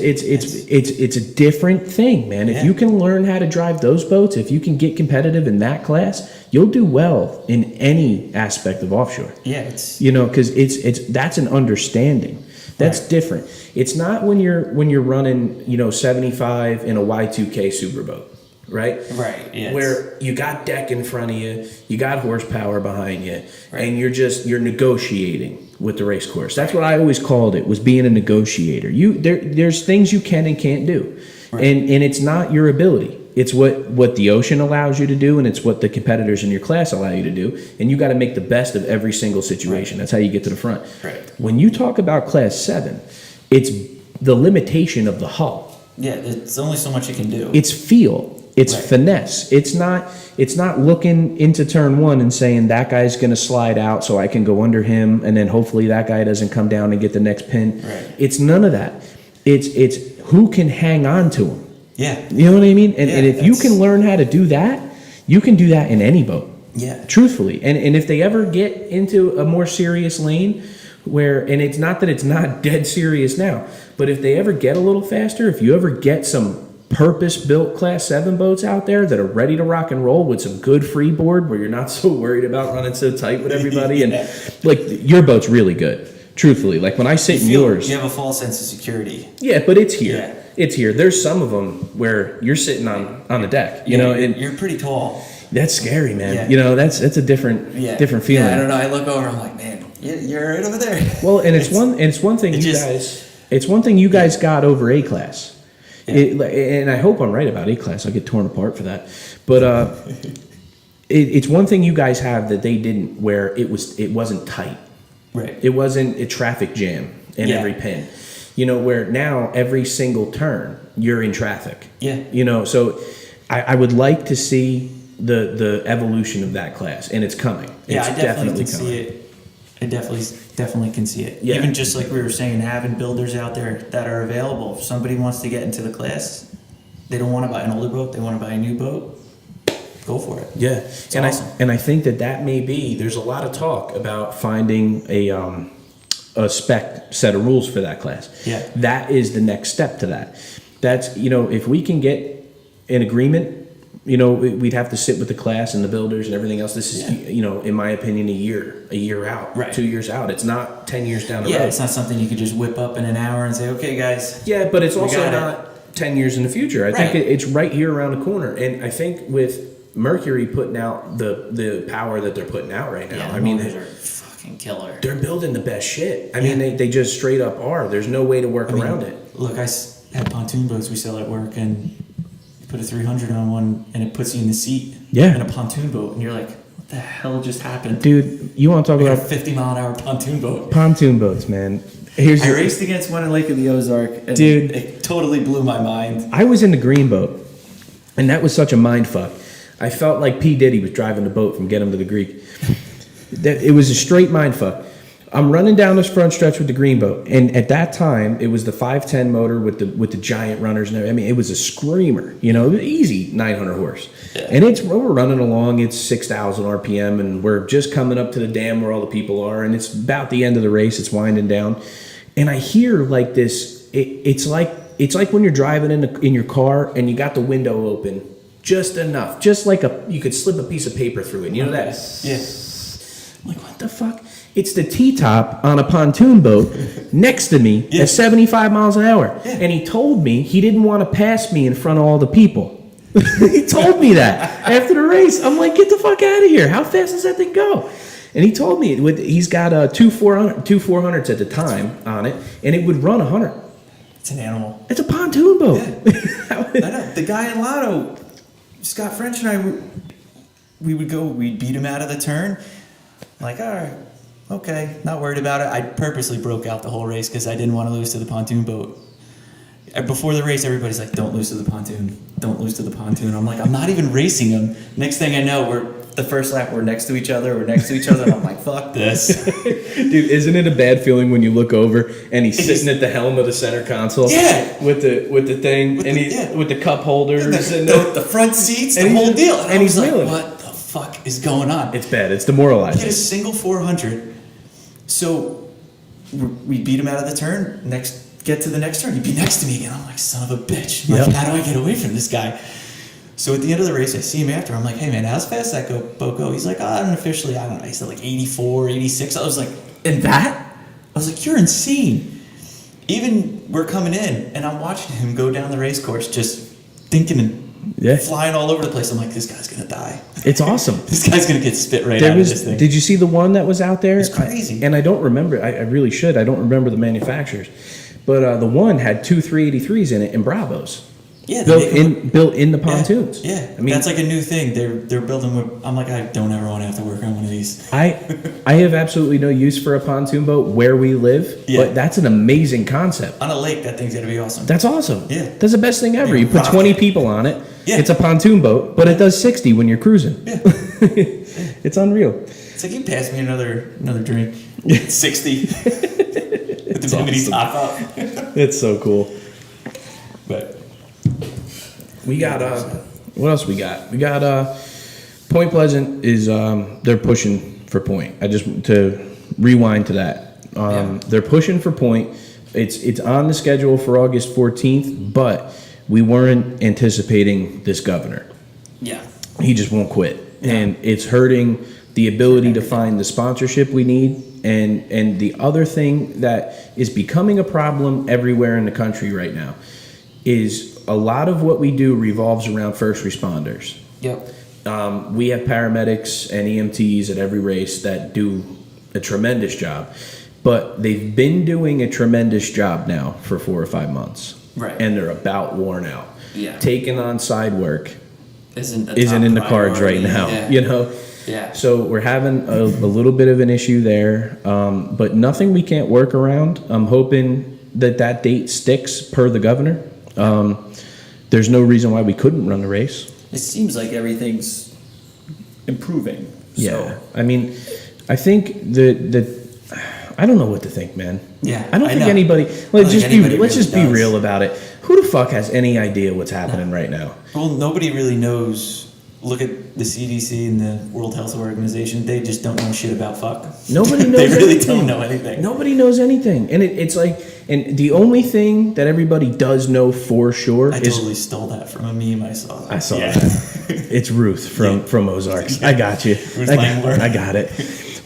a different thing, man. If you can learn how to drive those boats, if you can get competitive in that class, you'll do well in any aspect of offshore. Yeah, because that's an understanding. That's different. It's not when you're running 75 in a Y2K superboat, right? Right. Yeah. Where you got deck in front of you, you got horsepower behind you, and you're negotiating with the race course. That's what I always called it, was being a negotiator. There's things you can and can't do. Right. And it's not your ability. It's what the ocean allows you to do, and it's what the competitors in your class allow you to do. And you got to make the best of every single situation. That's how you get to the front. Right. When you talk about Class 7, it's the limitation of the hull. Yeah, there's only so much you can do. It's feel. It's finesse. It's not looking into turn 1 and saying that guy's going to slide out so I can go under him, and then hopefully that guy doesn't come down and get the next pin. Right. It's none of that. It's who can hang on to him. Yeah. You know what I mean? And if you can learn how to do that, you can do that in any boat. Yeah. Truthfully. And if they ever get into a more serious lane and it's not that it's not dead serious now, but if they ever get a little faster, if you ever get some purpose-built Class 7 boats out there that are ready to rock and roll with some good freeboard where you're not so worried about running so tight with everybody, and like your boat's really good. Truthfully, like when I sit in yours, you have a false sense of security. Yeah, but it's here. Yeah. It's here. There's some of them where you're sitting on the deck. You're pretty tall. That's scary, man. Yeah. That's a different feeling. Yeah, I don't know. I look over. I'm like, man, you're right over there. Well, and it's one thing you guys got over A class. And I hope I'm right about A-Class. I'll get torn apart for that. But it's one thing you guys have that they didn't, where it wasn't tight. Right. It wasn't a traffic jam in every pin. You know, where now every single turn you're in traffic. Yeah. You know, so I would like to see the evolution of that class, and it's coming. Yeah, I definitely can see it. I definitely can see it. Yeah. Even just like we were saying, having builders out there that are available. If somebody wants to get into the class, they don't want to buy an older boat, they want to buy a new boat, go for it. Yeah. It's awesome. I think that may be, there's a lot of talk about finding a spec set of rules for that class. Yeah. That is the next step to that. That's, you know, if we can get an agreement, you know, we'd have to sit with the class and the builders and everything else. This is, you know, in my opinion, a year out, right. 2 years out. It's not 10 years down the road. Yeah, it's not something you could just whip up in an hour and say, okay, guys. Yeah, but it's also not 10 years in the future. I think it's right here around the corner. And I think with Mercury putting out the power that they're putting out right now, I mean, they're fucking killer. They're building the best shit. I mean, they just straight up are. There's no way to work around it. Look, I have pontoon boats we sell at work, and put a 300 on one and it puts you in the seat in a pontoon boat, and you're like, what the hell just happened? Dude, you want to talk about a 50-mile-an-hour pontoon boat? Pontoon boats, man. I raced against one in Lake of the Ozark, and dude, it totally blew my mind. I was in the green boat, and that was such a mind fuck. I felt like P. Diddy was driving the boat from Get Him to the Greek. It was a straight mind fuck. I'm running down this front stretch with the green boat, and at that time, it was the 510 motor with the giant runners and everything. I mean, it was a screamer, you know, easy 900 horse. Yeah. And we're running along, it's 6,000 RPM, and we're just coming up to the dam where all the people are, and it's about the end of the race, it's winding down. And I hear like this, it's like when you're driving in your car and you got the window open just enough, just like you could slip a piece of paper through it. You know that? Yeah. I'm like, what the fuck? It's the T-top on a pontoon boat next to me at 75 miles an hour. Yeah. And he told me he didn't want to pass me in front of all the people. He told me that after the race. I'm like, get the fuck out of here. How fast does that thing go? And he told me he's got two 400s at the time on it, and it would run 100. It's an animal. It's a pontoon boat. Yeah. I know. The guy in Lotto, Scott French and I, we'd beat him out of the turn. Like, all right. Okay, not worried about it. I purposely broke out the whole race because I didn't want to lose to the pontoon boat. Before the race, everybody's like, don't lose to the pontoon. Don't lose to the pontoon. I'm like, I'm not even racing them. Next thing I know, the first lap, we're next to each other. And I'm like, fuck this. Dude, isn't it a bad feeling when you look over and he's sitting at the helm of the center console? Yeah. With the thing, with the cup holders. And the front seats, the whole deal. And he's like, what the fuck is going on? It's bad. It's demoralizing. Get a single 400. So we beat him out of the turn. Get to the next turn. He'd be next to me again. I'm like, son of a bitch. Like, how do I get away from this guy? So at the end of the race, I see him after. I'm like, hey, man, how's fast that boat go? He's like, unofficially, I don't know. He said like 84, 86. I was like, and that? I was like, you're insane. Even we're coming in, and I'm watching him go down the race course just thinking and flying all over the place. I'm like, this guy's going to die. It's awesome. This guy's going to get spit out of this thing. Did you see the one that was out there? It's crazy. And I don't remember. I really should. I don't remember the manufacturers. But the one had two 383s in it and Bravos. Yeah, built in the pontoons. Yeah. I mean, that's like a new thing. They're building. I'm like, I don't ever want to have to work on one of these. I have absolutely no use for a pontoon boat where we live, but that's an amazing concept. On a lake, that thing's gonna be awesome. That's awesome. Yeah, that's the best thing ever. You put 20 people on it. Yeah. It's a pontoon boat, but it does 60 when you're cruising. Yeah, it's unreal. It's like, you pass me another drink. 60 with the mini top up. It's so cool. But we got what else we got? We got Point Pleasant is they're pushing for Point. I just to rewind to that. They're pushing for Point. It's on the schedule for August 14th, but we weren't anticipating this governor. Yeah. He just won't quit. Yeah. And it's hurting the ability to find the sponsorship we need. And the other thing that is becoming a problem everywhere in the country right now is a lot of what we do revolves around first responders. Yep. We have paramedics and EMTs at every race that do a tremendous job, but they've been doing a tremendous job now for 4 or 5 months. Right. and they're about worn out. Yeah. Taking on side work isn't in the cards right now. Yeah. You know. Yeah. So we're having a little bit of an issue there, but nothing we can't work around. I'm hoping that date sticks per the governor. There's no reason why we couldn't run the race. It seems like everything's improving. Yeah, So. I mean, I think that I don't know what to think, man. Yeah, I don't think know. anybody. Let's just really be real about it. Who the fuck has any idea what's happening right now? Well, nobody really knows. Look at the CDC and the World Health Organization. They just don't know shit about fuck. Nobody knows. They really anything. don't know anything. Nobody knows anything, and it's like, and the only thing that everybody does know for sure I is. totally stole that from a meme I saw. I saw that. It's Ruth from Ozarks. I got you. I got it.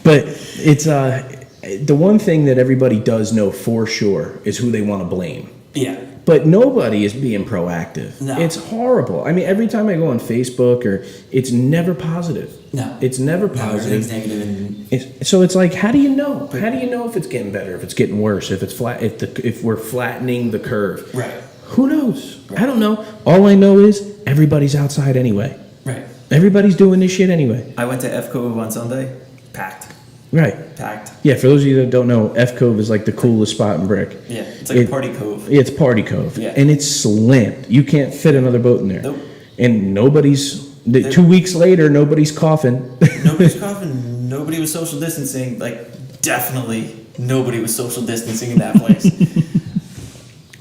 But it's the one thing that everybody does know for sure is who they want to blame. Yeah. But nobody is being proactive. No. It's horrible. I mean, every time I go on Facebook, it's never positive. No. It's never No, positive. everything's negative. So it's like, how do you know? How do you know if it's getting better, if it's getting worse, if it's flat, if we're flattening the curve? Right. Who knows? Right. I don't know. All I know is everybody's outside anyway. Right. Everybody's doing this shit anyway. I went to F Cove on Sunday. Packed. Right. Packed. Yeah, for those of you that don't know, F Cove is like the coolest spot in Brick. Yeah. It's like a party cove. It's Party Cove. Yeah. And it's slammed. You can't fit another boat in there. Nope. And 2 weeks later, nobody's coughing. Nobody's coughing. Nobody was social distancing. Like, definitely nobody was social distancing in that place.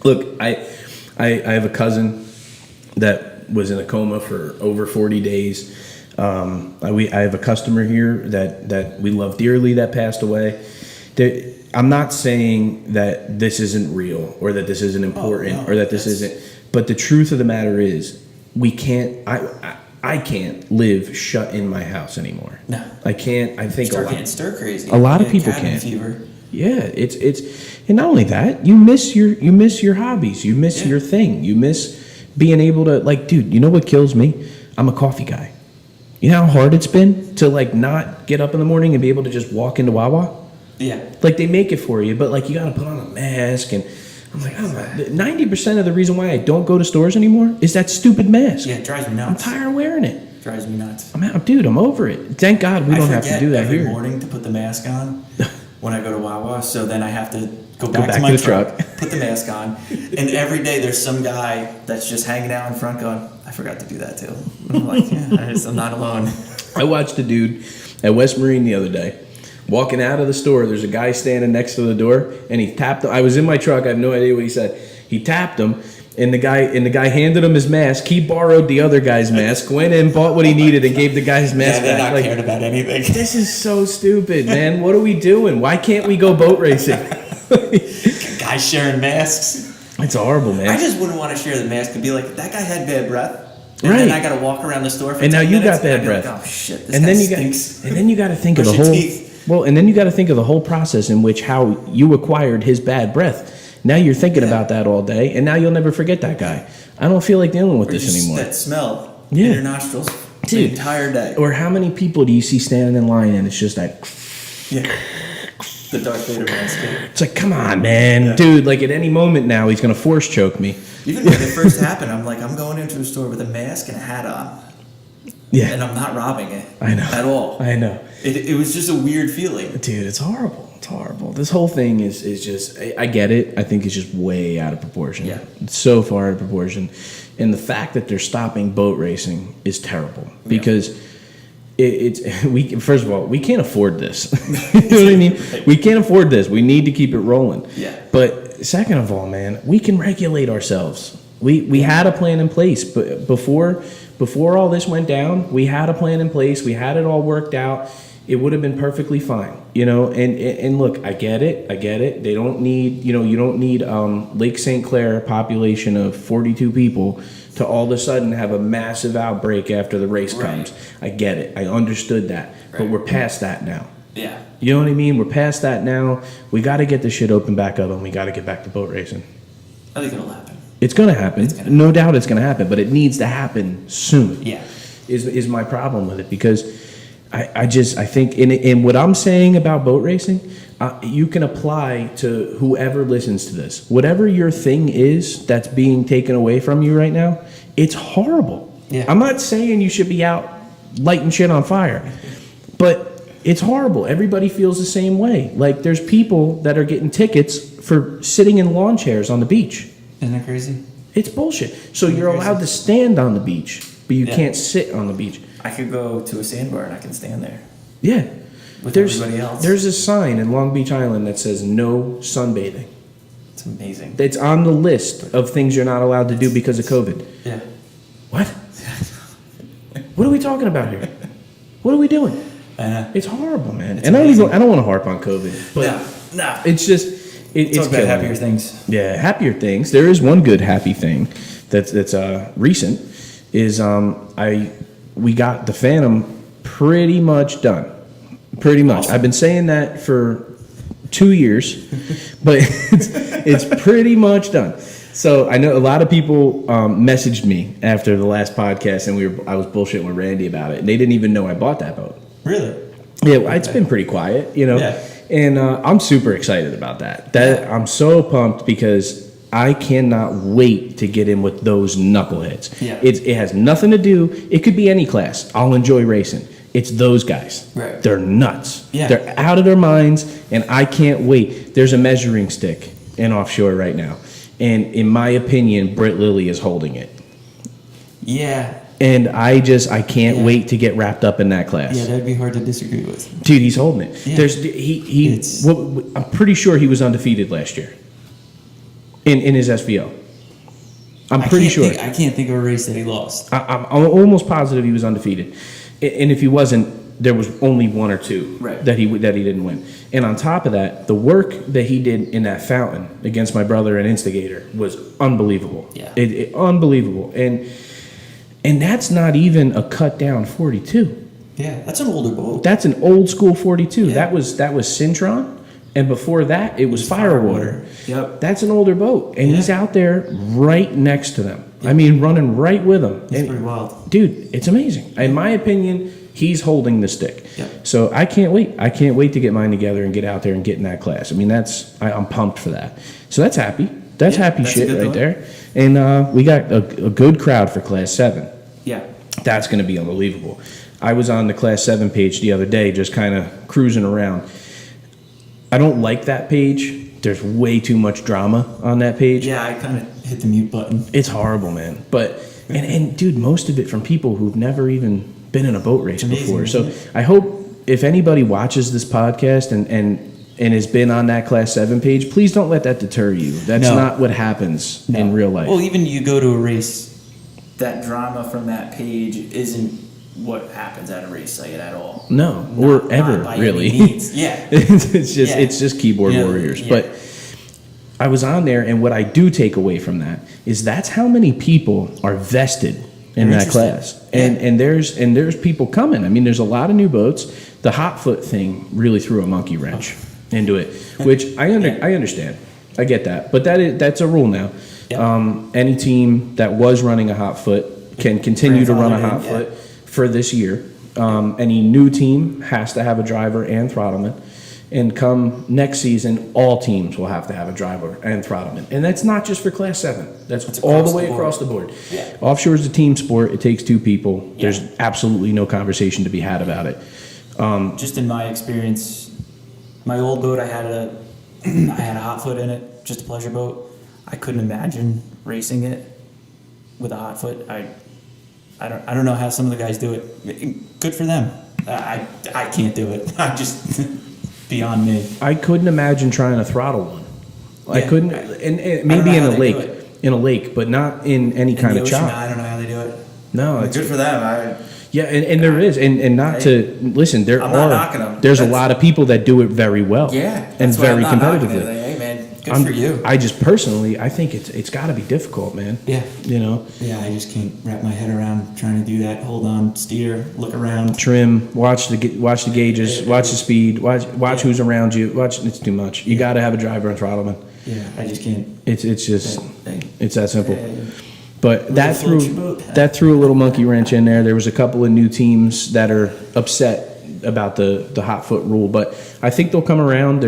Look, I have a cousin that was in a coma for over 40 days. I have a customer here that we love dearly that passed away. I'm not saying that this isn't real or that this isn't important or that this isn't. But the truth of the matter is, we can't. I can't live shut in my house anymore. No, I can't. I think start getting stir crazy. A lot of people can't. Fever. Yeah, it's and not only that, you miss your hobbies, you miss your thing, you miss being able to, like, dude, you know what kills me? I'm a coffee guy. You know how hard it's been to, like, not get up in the morning and be able to just walk into Wawa? Yeah. Like, they make it for you, but, like, you got to put on a mask. And I'm like, 90% of the reason why I don't go to stores anymore is that stupid mask. Yeah, it drives me I'm nuts. tired of wearing it. Drives me nuts. I'm over it. Thank God we don't have to do that every here. morning to put the mask on when I go to Wawa, so then I have to go back to to my the truck, truck. put the mask on, and every day there's some guy that's just hanging out in front going, I forgot to do that too. And I'm like, yeah, I'm not alone. I watched a dude at West Marine the other day. Walking out of the store, there's a guy standing next to the door, and he tapped him. I was in my truck. I have no idea what he said. He tapped him, and the guy handed him his mask. He borrowed the other guy's mask, went in, bought what he needed, and gave the guy's mask they're back. not caring about anything. This is so stupid, man. What are we doing? Why can't we go boat racing? Guys sharing masks. It's horrible, man. I just wouldn't want to share the mask and be like, that guy had bad breath. And Right. then I got to walk around the store for And 10 now you minutes, got bad and I'd be breath. like, oh shit, this and guy then stinks. and then you got to think of the Brush your whole teeth. and then you got to think of the whole process in which how you acquired his bad breath. Now you're thinking about that all day, and now you'll never forget that guy. I don't feel like dealing with Or this just anymore. that smell Yeah. in your nostrils Dude. the entire day. Or how many people do you see standing in line and it's just that? Yeah. The Darth Vader mask. It's like, come on, man, dude. Like at any moment now, he's gonna force choke me. Even when it first happened, I'm like, I'm going into a store with a mask and a hat on. Yeah, And I'm not robbing it. I know. At all. I know, It was just a weird feeling. dude. It's horrible. It's horrible. This whole thing is just. I get it. I think it's just way out of proportion. Yeah. It's so far out of proportion, and the fact that they're stopping boat racing is terrible because. First of all, we can't afford this. You know what I mean? We can't afford this. We need to keep it rolling. Yeah. But second of all, man, we can regulate ourselves. We had a plan in place, but before all this went down, we had a plan in place. We had it all worked out. It would have been perfectly fine, you know. And look, I get it. They don't need, you don't need Lake St. Clair population of 42 people to all of a sudden have a massive outbreak after the race comes. I get it. I understood that. But we're past that now. Yeah. You know what I mean? We're past that now. We got to get this shit open back up, and we got to get back to boat racing. I think it'll happen. It's going to happen. No doubt it's going to happen, but it needs to happen soon. Yeah. Is my problem with it, because I think in what I'm saying about boat racing, you can apply to whoever listens to this. Whatever your thing is that's being taken away from you right now, it's horrible. Yeah. I'm not saying you should be out lighting shit on fire, but it's horrible. Everybody feels the same way. Like, there's people that are getting tickets for sitting in lawn chairs on the beach. Isn't that crazy? It's bullshit. So you're allowed to stand on the beach, but you can't sit on the beach. I could go to a sandbar and I can stand there. Yeah. With everybody else. There's a sign in Long Beach Island that says no sunbathing. It's amazing. It's on the list of things you're not allowed to do because of COVID. Yeah. What? What are we talking about here? What are we doing? It's horrible, man. It's and amazing. I don't want to harp on COVID, but no. it's just it's Talk about killing happier me. things. Yeah, happier things. There is one good happy thing that's recent. Is we got the Phantom pretty much done. Pretty much. Awesome. I've been saying that for 2 years, but it's pretty much done. So I know a lot of people messaged me after the last podcast, and I was bullshitting with Randy about it, and they didn't even know I bought that boat. Really? Yeah, it's been pretty quiet, you know. Yeah. And I'm super excited about that. I'm so pumped because I cannot wait to get in with those knuckleheads. Yeah. It has nothing to do. It could be any class. I'll enjoy racing. It's those guys. Right. They're nuts. Yeah. They're out of their minds, and I can't wait. There's a measuring stick in Offshore right now, and in my opinion, Britt Lilly is holding it. Yeah. And I can't wait to get wrapped up in that class. Yeah, that'd be hard to disagree with. Dude, he's holding it. Yeah. I'm pretty sure he was undefeated last year in his SVO. I'm pretty sure. I can't think of a race that he lost. I'm almost positive he was undefeated. And if he wasn't, there was only one or two that he didn't win. And on top of that, the work that he did in that fountain against my brother and Instigator was unbelievable. Yeah. Unbelievable. And that's not even a cut down 42. Yeah, that's an older boat. That's an old school 42. Yeah. That was Syntron, and before that it was Firewater. Yep. That's an older boat, and he's out there right next to them. Yep. I mean, running right with them. It's pretty wild. Dude, it's amazing. In my opinion, he's holding the stick. Yep. So I can't wait. I can't wait to get mine together and get out there and get in that class. I mean, I'm pumped for that. So that's happy. That's happy that's shit a good right thought. there. And we got a good crowd for Class 7. Yeah. That's going to be unbelievable. I was on the Class 7 page the other day, just kind of cruising around. I don't like that page. There's way too much drama on that page. Yeah, I kind of hit the mute button. It's horrible, man. But, and dude, most of it from people who've never even been in a boat race before. So I hope if anybody watches this podcast and has been on that Class 7 page, please don't let that deter you. That's not what happens in real life. Well, even you go to a race, that drama from that page isn't what happens at a race site at all. No, or ever, by really. any means. Yeah. It's just keyboard warriors. Yeah. But I was on there, and what I do take away from that is that's how many people are vested in that class. And there's people coming. I mean, there's a lot of new boats. The hot foot thing really threw a monkey wrench into it, which I understand. I get that. But that's a rule now. Yeah. Any team that was running a hot foot can continue to run a hot foot for this year. Any new team has to have a driver and Throttleman. And come next season, all teams will have to have a driver and Throttleman. And that's not just for Class 7. That's all the way across the board. Yeah. Offshore is a team sport. It takes two people. Yeah. There's absolutely no conversation to be had about it. Just in my experience, my old boat, I had a hot foot in it, just a pleasure boat. I couldn't imagine racing it with a hot foot. I don't know how some of the guys do it. Good for them. I can't do it. I just beyond me. I couldn't imagine trying to throttle one. I couldn't, and maybe in a lake, but not in any kind of chop. I don't know how they do it. No, it's good for them. Yeah, and there is, and not to listen. There's a lot of people that do it very well. Yeah, and very competitively. Hey man, good for you. I just personally, I think it's got to be difficult, man. Yeah, you know. Yeah, I just can't wrap my head around trying to do that. Hold on, steer, look around, trim, watch the gauges, watch the speed, watch who's around you. It's too much. You got to have a driver and Throttleman. Yeah, I just can't. It's just it's that simple. But that threw a little monkey wrench in there. There was a couple of new teams that are upset about the hot foot rule, but I think they'll come around.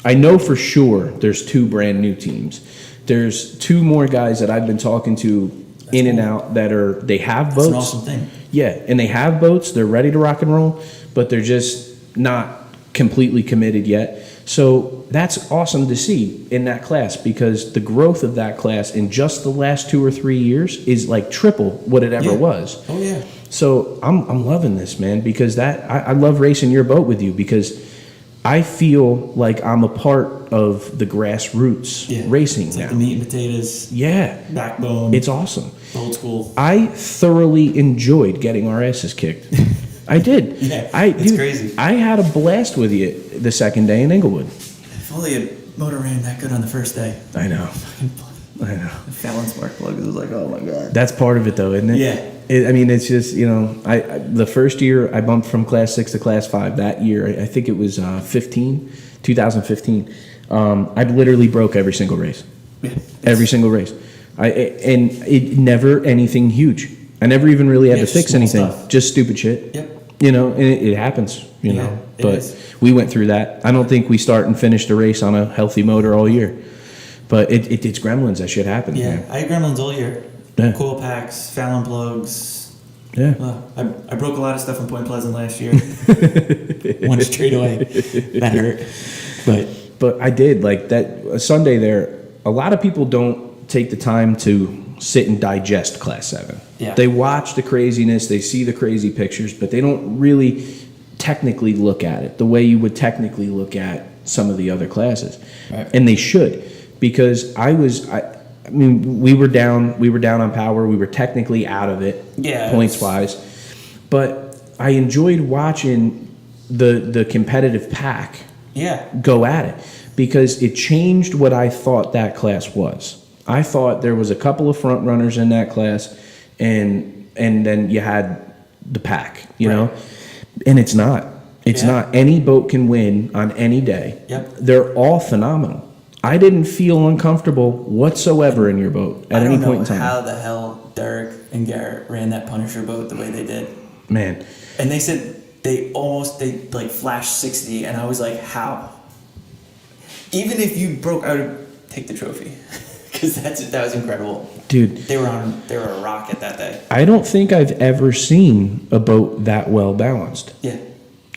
I know for sure there's 2 brand new teams. There's 2 more guys that I've been talking to in and out that they have boats. That's an awesome thing. Yeah, and they have boats. They're ready to rock and roll, but they're just not completely committed yet. So that's awesome to see in that class, because the growth of that class in just the last 2 or 3 years is like triple what it ever was. Oh yeah. So I'm loving this, man, because I love racing your boat with you, because I feel like I'm a part of the grassroots racing it's now. Like the meat and potatoes. Yeah. Backbone. It's awesome. Old school. I thoroughly enjoyed getting our asses kicked. I did. It's crazy. I had a blast with you the second day in Inglewood. If only a motor ran that good on the first day. I know. I know. The Fallon spark plug was like, oh my god. That's part of it, though, isn't it? Yeah. I mean, it's just, I the first year I bumped from Class 6 to Class 5. That year, I think it was 2015. I literally broke every single race. Yeah. Every single race. And it never anything huge. I never even really had to fix anything. Stuff. Just stupid shit. Yep. And it happens, know. But we went through that. I don't think we start and finished a race on a healthy motor all year. But it's gremlins. That shit happens. Yeah, man. I had gremlins all year. Yeah. Coil packs, Fallon plugs. Yeah. I broke a lot of stuff in Point Pleasant last year. One straight away. That hurt. But I did, like that Sunday there, a lot of people don't take the time to sit and digest Class 7. Yeah. They watch the craziness, they see the crazy pictures, but they don't really technically look at it the way you would technically look at some of the other classes. Right. And they should, because I mean, we were down on power. We were technically out of it, points wise, but I enjoyed watching the competitive pack go at it, because it changed what I thought that class was. I thought there was a couple of front runners in that class, and then you had the pack, you know, and it's not. It's not. Any boat can win on any day. Yep. They're all phenomenal. I didn't feel uncomfortable whatsoever in your boat at any point in time. How the hell Derek and Garrett ran that Punisher boat the way they did. Man. And they said they like flashed 60, and I was like, how? Even if you broke, I would take the trophy, because that was incredible. Dude. They were a rocket that day. I don't think I've ever seen a boat that well balanced. Yeah.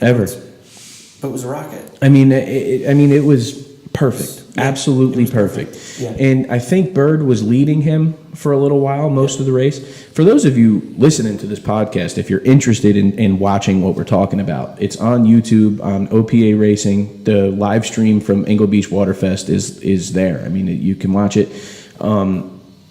Ever. But it was a rocket. I mean, it was perfect. Yeah, absolutely perfect. Yeah. And I think Bird was leading him for a little while, most of the race. For those of you listening to this podcast, if you're interested in watching what we're talking about, it's on YouTube, on OPA Racing. The live stream from Ingle Beach Waterfest is there. I mean, you can watch it.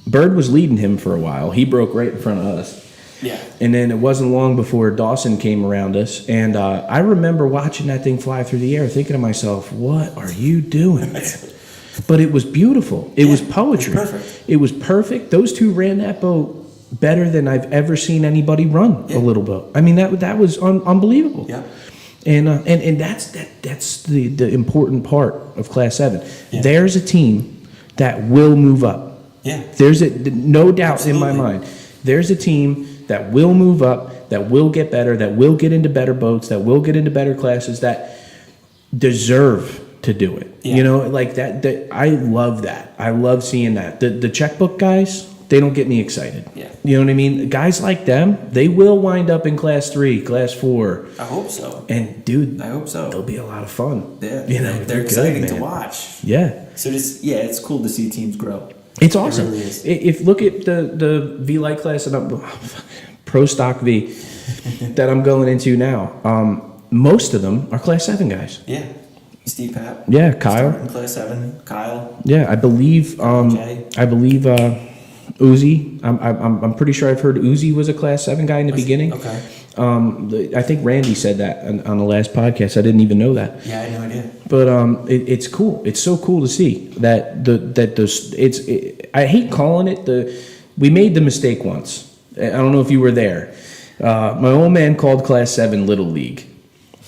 Bird was leading him for a while. He broke right in front of us. Yeah. And then it wasn't long before Dawson came around us, and I remember watching that thing fly through the air, thinking to myself, "What are you doing, man?" But it was beautiful. It was poetry. It was perfect. Those two ran that boat better than I've ever seen anybody run a little boat. I mean, that was unbelievable. Yeah. And that's the important part of Class 7. Yeah. There's a team that will move up. Yeah. There's no doubt in my mind. There's a team that will move up, that will get better, that will get into better boats, that will get into better classes, that deserve to do it. Yeah. You know, like that I love that. I love seeing that. The checkbook guys, they don't get me excited. Yeah. You know what I mean? Guys like them, they will wind up in Class 3, Class 4. I hope so. And dude, I hope so. They'll be a lot of fun. Yeah. You know, they're exciting to watch. Yeah. So it's cool to see teams grow. It's awesome. It really is. If look at the V Light class and Pro Stock V that I'm going into now, most of them are Class 7 guys. Yeah. Steve Papp. Yeah, Kyle. In Class 7. Kyle. Yeah, I believe Uzi. I'm pretty sure I've heard Uzi was a Class 7 guy in the beginning. Okay. I think Randy said that on the last podcast. I didn't even know that. Yeah, I had no idea. But it's cool. It's so cool to see that I hate calling it we made the mistake once. I don't know if you were there. My old man called Class 7 Little League.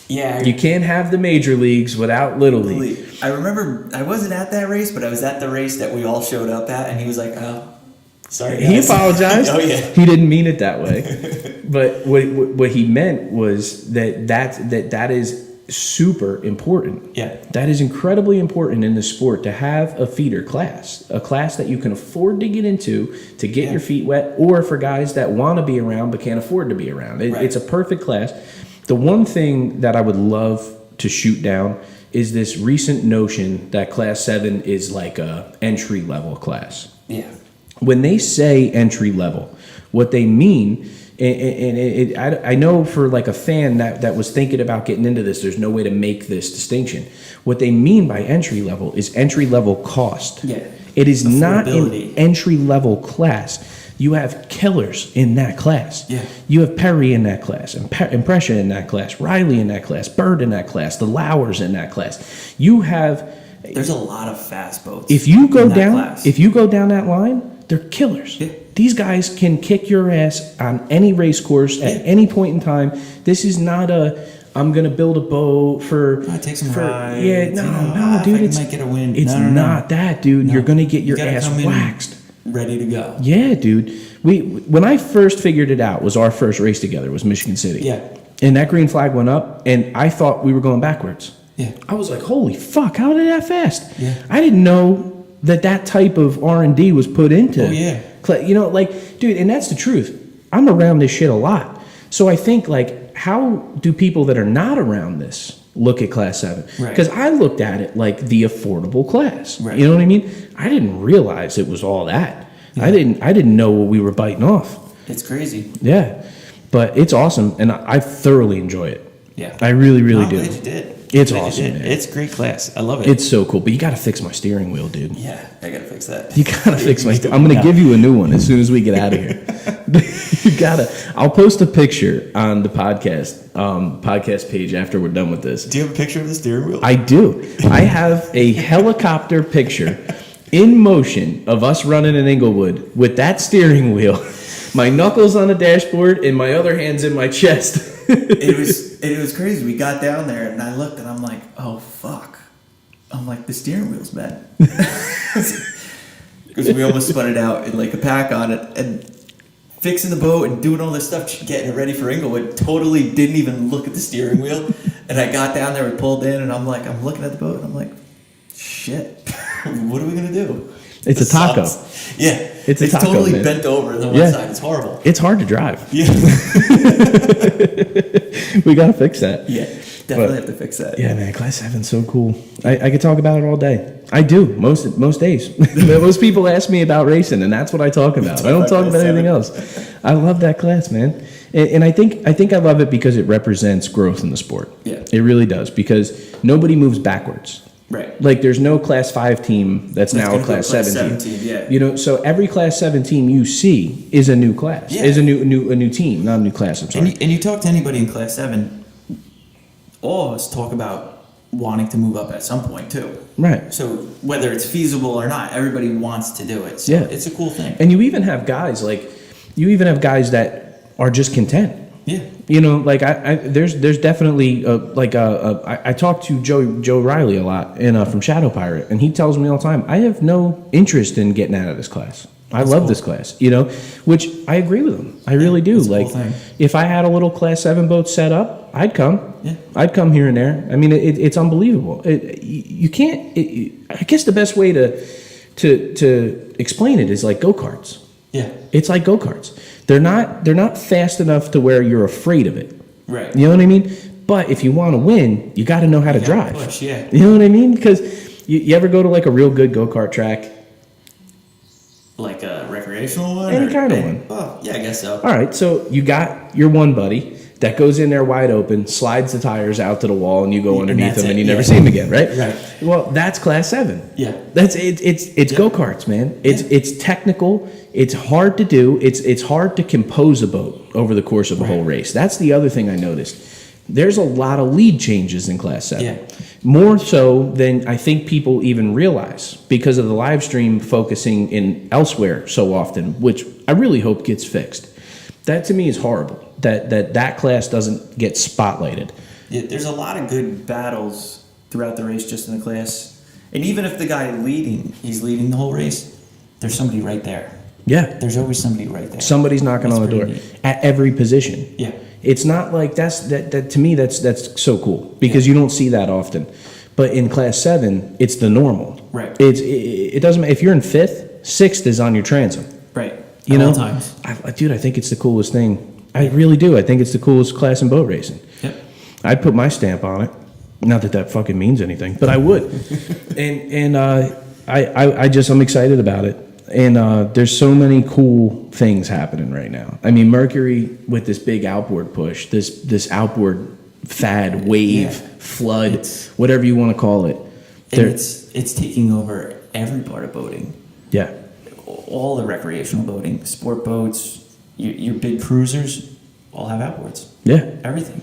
Yeah. You can't have the major leagues without Little League. I remember I wasn't at that race, but I was at the race that we all showed up at, and he was like, "Oh, Sorry, he guys. apologized. Oh, yeah. He didn't mean it that way. But what he meant was that is super important. Yeah. That is incredibly important in the sport to have a feeder class, a class that you can afford to get into to get your feet wet, or for guys that want to be around but can't afford to be around. It's a perfect class. The one thing that I would love to shoot down is this recent notion that Class 7 is like a entry level class. Yeah. When they say entry level, what they mean, I know for like a fan that was thinking about getting into this, there's no way to make this distinction. What they mean by entry level is entry level cost. Yeah. It is not an entry level class. You have killers in that class. Yeah. You have Perry in that class, Impression in that class, Riley in that class, Bird in that class, the Lowers in that class. You have. There's a lot of fast boats. If you go down that line, they're killers. Yeah. These guys can kick your ass on any race course at any point in time. This is not I'm gonna build a boat for. Take some rides. Yeah, no, dude. It's might get a win. It's not that, dude. No. You're gonna get your You gotta ass come in waxed. ready to go. Yeah, dude. When I first figured it out, was our first race together was Michigan City. Yeah. And that green flag went up, and I thought we were going backwards. Yeah. I was like, holy fuck, how did that fast? Yeah. I didn't know that type of R&D was put into. Oh, yeah. You know, like, dude, and that's the truth. I'm around this shit a lot. So I think, like, how do people that are not around this look at Class 7? Right. Because I looked at it like the affordable class. Right. You know what I mean? I didn't realize it was all that. Yeah. I didn't know what we were biting off. It's crazy. Yeah. But it's awesome, and I thoroughly enjoy it. Yeah. I really, really do. I'm glad you did. It's awesome, man. It's a great class. I love it. It's so cool, but you got to fix my steering wheel, dude. Yeah, I got to fix that. You got to fix my I'm going to give you a new one as soon as we get out of here. You got to. I'll post a picture on the podcast page after we're done with this. Do you have a picture of the steering wheel? I do. I have a helicopter picture in motion of us running in Inglewood with that steering wheel, my knuckles on the dashboard, and my other hand's in my chest. It was crazy. We got down there and I looked and I'm like, oh fuck. I'm like, the steering wheel's bad. Because we almost spun it out in like a pack on it, and fixing the boat and doing all this stuff, getting it ready for Inglewood, totally didn't even look at the steering wheel. And I got down there, we pulled in, and I'm looking at the boat and I'm like, shit, what are we gonna do? It's a taco. Sucks. Yeah. It's a taco, totally man. bent over on the one side. It's horrible. It's hard to drive. Yeah. We got to fix that. Yeah. Definitely have to fix that. Yeah, man. Class 7's so cool. I could talk about it all day. I do most days. Most people ask me about racing, and that's what I talk about. I don't talk about anything else. I love that class, man. And I think I love it because it represents growth in the sport. Yeah. It really does, because nobody moves backwards. Right. Like, there's no Class 5 team that's now a Class 7 team. Yeah. You know, so every Class 7 team you see is a new class. Yeah. Is a new team, not a new class. I'm sorry. And you talk to anybody in Class 7, all of us talk about wanting to move up at some point too. Right. So whether it's feasible or not, everybody wants to do it. So Yeah. it's a cool thing. And you even have guys that are just content. Yeah. You know, like there's definitely I talk to Joe Riley a lot from Shadow Pirate, and he tells me all the time, I have no interest in getting out of this class. I love this class, you know, which I agree with him. I really do. Like, if I had a little Class 7 boat set up, I'd come. Yeah. I'd come here and there. I mean, it's unbelievable. You can't. I guess the best way to explain it is like go-karts. Yeah. It's like go-karts. They're not fast enough to where you're afraid of it. Right. You know what I mean? But if you want to win, you got to know how to drive. Push, yeah. You know what I mean? Because you ever go to like a real good go-kart track? Like a recreational one? Any kind of one. Oh, yeah, I guess so. All right, so you got your one buddy that goes in there wide open, slides the tires out to the wall, and you go underneath them, and you never see him again, right? Right. Well, that's Class 7. Yeah. It's go-karts, man. It's technical. It's hard to do. It's hard to compose a boat over the course of a whole race. That's the other thing I noticed. There's a lot of lead changes in Class 7. Yeah. More so than I think people even realize, because of the live stream focusing in elsewhere so often, which I really hope gets fixed. That to me is horrible, that class doesn't get spotlighted. Yeah, there's a lot of good battles throughout the race just in the class. And even if the guy he's leading the whole race, there's somebody right there. Yeah. There's always somebody right there. Somebody's knocking That's on the door pretty neat. at every position. Yeah. It's not like that to me that's so cool because you don't see that often. But in class 7, it's the normal. Right. It doesn't matter if you're in 5th, 6th is on your transom. Right. You At know, all times. Dude, I think it's the coolest thing. I really do. I think it's the coolest class in boat racing. Yep. I'd put my stamp on it. Not that fucking means anything, but I would. I'm excited about it. And there's so many cool things happening right now. I mean, Mercury with this big outboard push, this outboard fad, wave, flood, whatever you want to call it. And it's taking over every part of boating. Yeah. All the recreational boating, sport boats, your big cruisers, all have outboards. Yeah. Everything.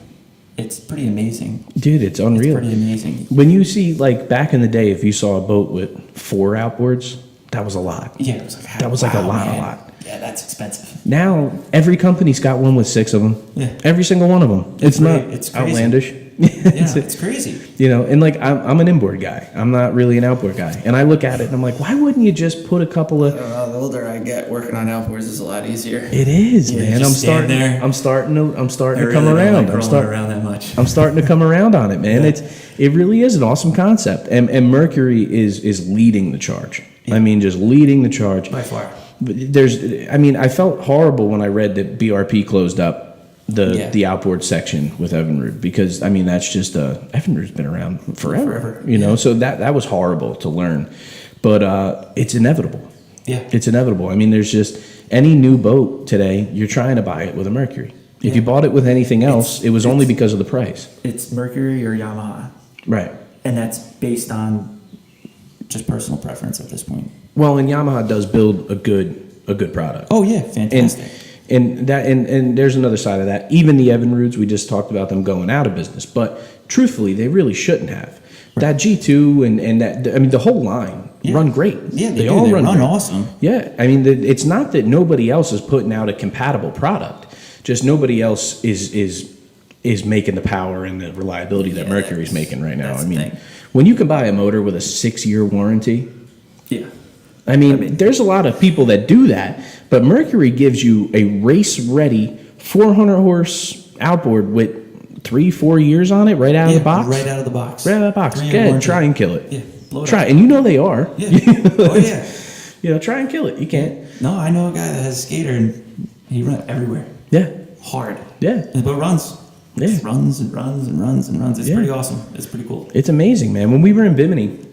It's pretty amazing. Dude, it's unreal. It's pretty amazing. When you see, like, back in the day, if you saw a boat with 4 outboards, that was a lot. Yeah, it was like, That was like a lot. Yeah, that's expensive. Now, every company's got one with 6 of them. Yeah. Every single one of them. It's not it's crazy. outlandish. Yeah, it's crazy. You know, and like, I'm an inboard guy. I'm not really an outboard guy. And I look at it and I'm like, why wouldn't you just put a couple of... The older I get, working on outboards is a lot easier. It is, Yeah, man. just stand there. I'm starting to I come really around. don't like rolling around that much. I'm starting to come around on it, man. Yeah. It really is an awesome concept. And Mercury is leading the charge. Yeah. I mean, just leading the charge. By far. But I felt horrible when I read that BRP closed up the outboard section with Evinrude because, I mean, that's just, Evinrude's been around forever. You know, so that was horrible to learn. But it's inevitable. Yeah. It's inevitable. I mean, there's just any new boat today, you're trying to buy it with a Mercury. If you bought it with anything else, it was only because of the price. It's Mercury or Yamaha. Right. And that's based on just personal preference at this point. Well, and Yamaha does build a good product. Oh yeah, fantastic. And there's another side of that. Even the Evinrudes, we just talked about them going out of business, but truthfully, they really shouldn't have. Right. That G2 and that, I mean, the whole line run great. Yeah, they all run great. Awesome. Yeah, I mean, it's not that nobody else is putting out a compatible product. Just nobody else is making the power and the reliability that Mercury's making right now. I mean, when you can buy a motor with a 6-year warranty. Yeah. I mean, there's a lot of people that do that, but Mercury gives you a race-ready 400-horse outboard with 3-4 years on it right out of the box. Right out of the box. Right out of the box. Good. Try and kill it. Yeah. Blow it try, up. and you know they are. Yeah. Oh yeah. You know, try and kill it. You can't. No, I know a guy that has a skater and he runs everywhere. Yeah. Hard. Yeah. But runs. Yeah. Just runs and runs and runs and runs. It's pretty awesome. It's pretty cool. It's amazing, man. When we were in Bimini,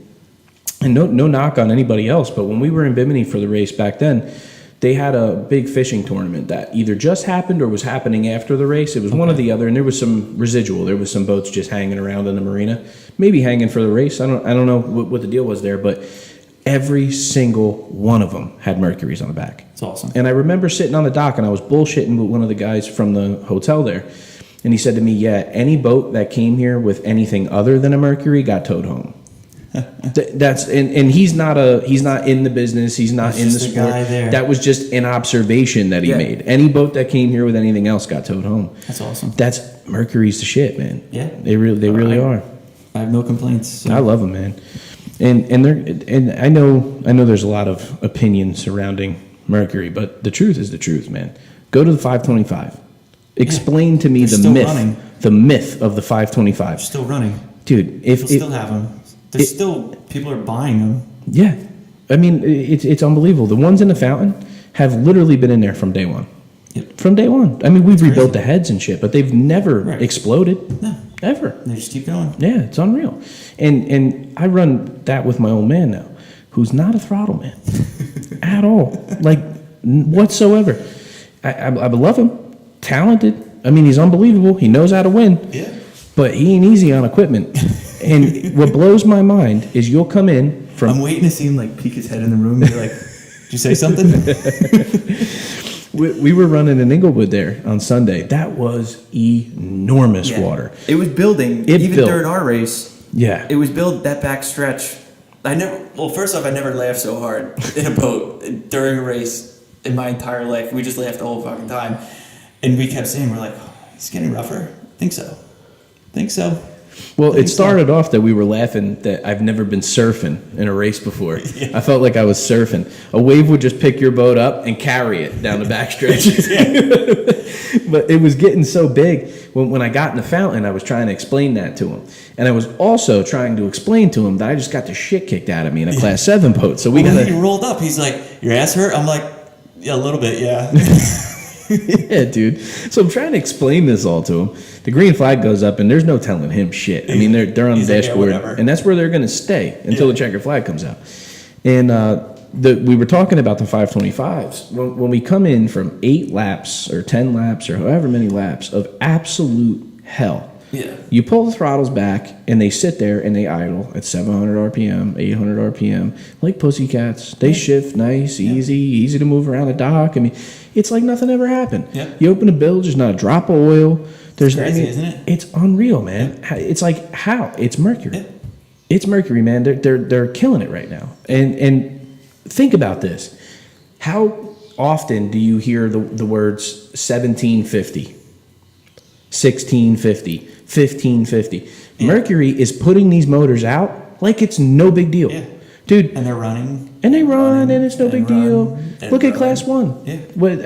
and no knock on anybody else, but when we were in Bimini for the race back then, they had a big fishing tournament that either just happened or was happening after the race. It was one or the other, and there was some residual. There was some boats just hanging around in the marina, maybe hanging for the race. I don't know what the deal was there, but every single one of them had Mercuries on the back. It's awesome. And I remember sitting on the dock, and I was bullshitting with one of the guys from the hotel there, and he said to me, "Yeah, any boat that came here with anything other than a Mercury got towed home." That's and he's not in the business. He's not in the sport. That was just an observation that he made. Any boat that came here with anything else got towed home. That's awesome. That's Mercury's the shit, man. Yeah, they really are. I have no complaints. So. I love them, man. And I know there's a lot of opinions surrounding Mercury, but the truth is the truth, man. Go to the 525. Explain to me the myth of the 525. Still running, dude. If still have them. There's still people are buying them. Yeah, I mean it's unbelievable. The ones in the fountain have literally been in there from day one. Yep. From day one. I mean, we've rebuilt the heads and shit, but they've never exploded. No, ever. They just keep going. Yeah, it's unreal. And I run that with my old man now, who's not a Throttleman at all, like whatsoever. I love him, talented. I mean, he's unbelievable. He knows how to win. Yeah. But he ain't easy on equipment. And what blows my mind is you'll come in from... I'm waiting to see him like peek his head in the room and be like, did you say something? We were running in Inglewood there on Sunday. That was enormous water. It was building, during our race. Yeah. It was built that back stretch. First off, I never laughed so hard in a boat during a race in my entire life. We just laughed the whole fucking time. And we kept saying, we're like, it's getting rougher. Think so. Well, it started off that we were laughing that I've never been surfing in a race before. Yeah. I felt like I was surfing. A wave would just pick your boat up and carry it down the backstretch. But it was getting so big. When I got in the fountain, I was trying to explain that to him. And I was also trying to explain to him that I just got the shit kicked out of me in a Class 7 boat. So he rolled up. He's like, your ass hurt? I'm like, yeah, a little bit, yeah. Yeah, dude. So I'm trying to explain this all to him. The green flag goes up, and there's no telling him shit. I mean, they're on the dashboard, and that's where they're going to stay until the checker flag comes out. And we were talking about the 525s. When we come in from 8 laps or 10 laps or however many laps of absolute hell, you pull the throttles back, and they sit there and they idle at 700 RPM, 800 RPM, like pussycats. They shift nice, easy to move around the dock. I mean, it's like nothing ever happened. You open a bilge, there's not a drop of oil. There's crazy, isn't it? It's unreal, man. It's like how? It's Mercury. It's Mercury, man. They're killing it right now. And think about this. How often do you hear the words 1750, 1650, 1550? Mercury is putting these motors out like it's no big deal. Dude. And they're running. And they run, and it's no big deal. Look at Class 1.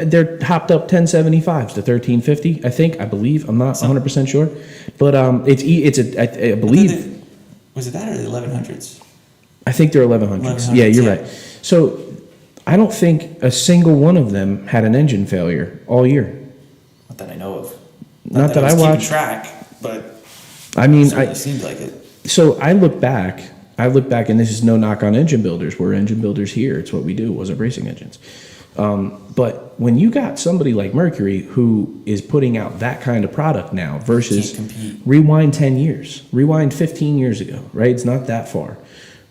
They're hopped up 1075s to 1350, I believe. I'm not 100% sure. But I believe. Was it that or the 1100s? I think they're 1100s. Yeah, you're right. So I don't think a single one of them had an engine failure all year. Not that I know of. Not that I watched. Track, but I mean, it seemed like it. So I look back, and this is no knock on engine builders. We're engine builders here. It's what we do. It wasn't racing engines. But when you got somebody like Mercury who is putting out that kind of product now versus rewind 10 years, rewind 15 years ago, right? It's not that far.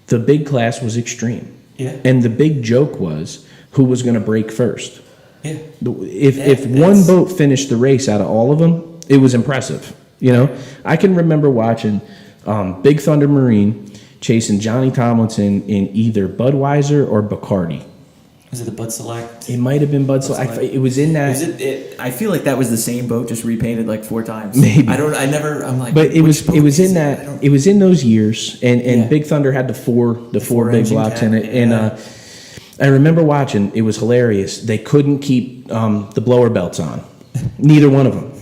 The big class was extreme. And the big joke was who was going to break first. If one boat finished the race out of all of them, it was impressive. You know, I can remember watching Big Thunder Marine chasing Johnny Tomlinson in either Budweiser or Bacardi. Was it the Bud Select? It might have been Bud Select. It was in that. I feel like that was the same boat, just repainted like 4 times. Maybe. I'm like. But it was in that. It was in those years, and Big Thunder had the four big blocks in it, and I remember watching. It was hilarious. They couldn't keep the blower belts on, neither one of them.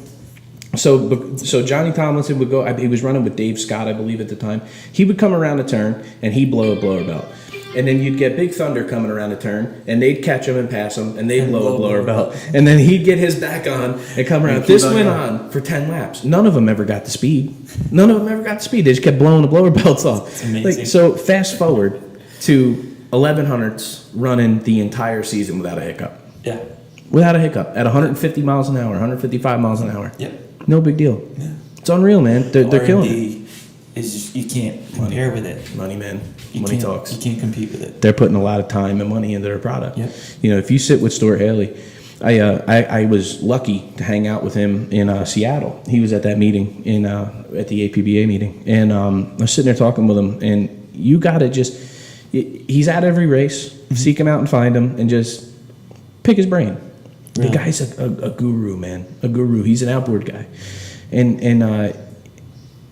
So Johnny Tomlinson would go. He was running with Dave Scott, I believe, at the time. He would come around a turn and he'd blow a blower belt, and then you'd get Big Thunder coming around a turn and they'd catch him and pass him, and they'd blow a blower belt, and then he'd get his back on and come around. This went on for 10 laps. None of them ever got the speed. They just kept blowing the blower belts off. It's amazing. So fast forward to 1100s running the entire season without a hiccup. Without a hiccup at 150 miles an hour, 155 miles an hour. No big deal. It's unreal, man. They're killing it. Is just, you can't compare with it. Money, man. Money talks. You can't compete with it. They're putting a lot of time and money into their product. You know, if you sit with Stuart Haley, I was lucky to hang out with him in Seattle. He was at that meeting at the APBA meeting, and I was sitting there talking with him. And you got to he's at every race. Seek him out and find him, and just pick his brain. The guy's a guru, man. A guru. He's an outboard guy. And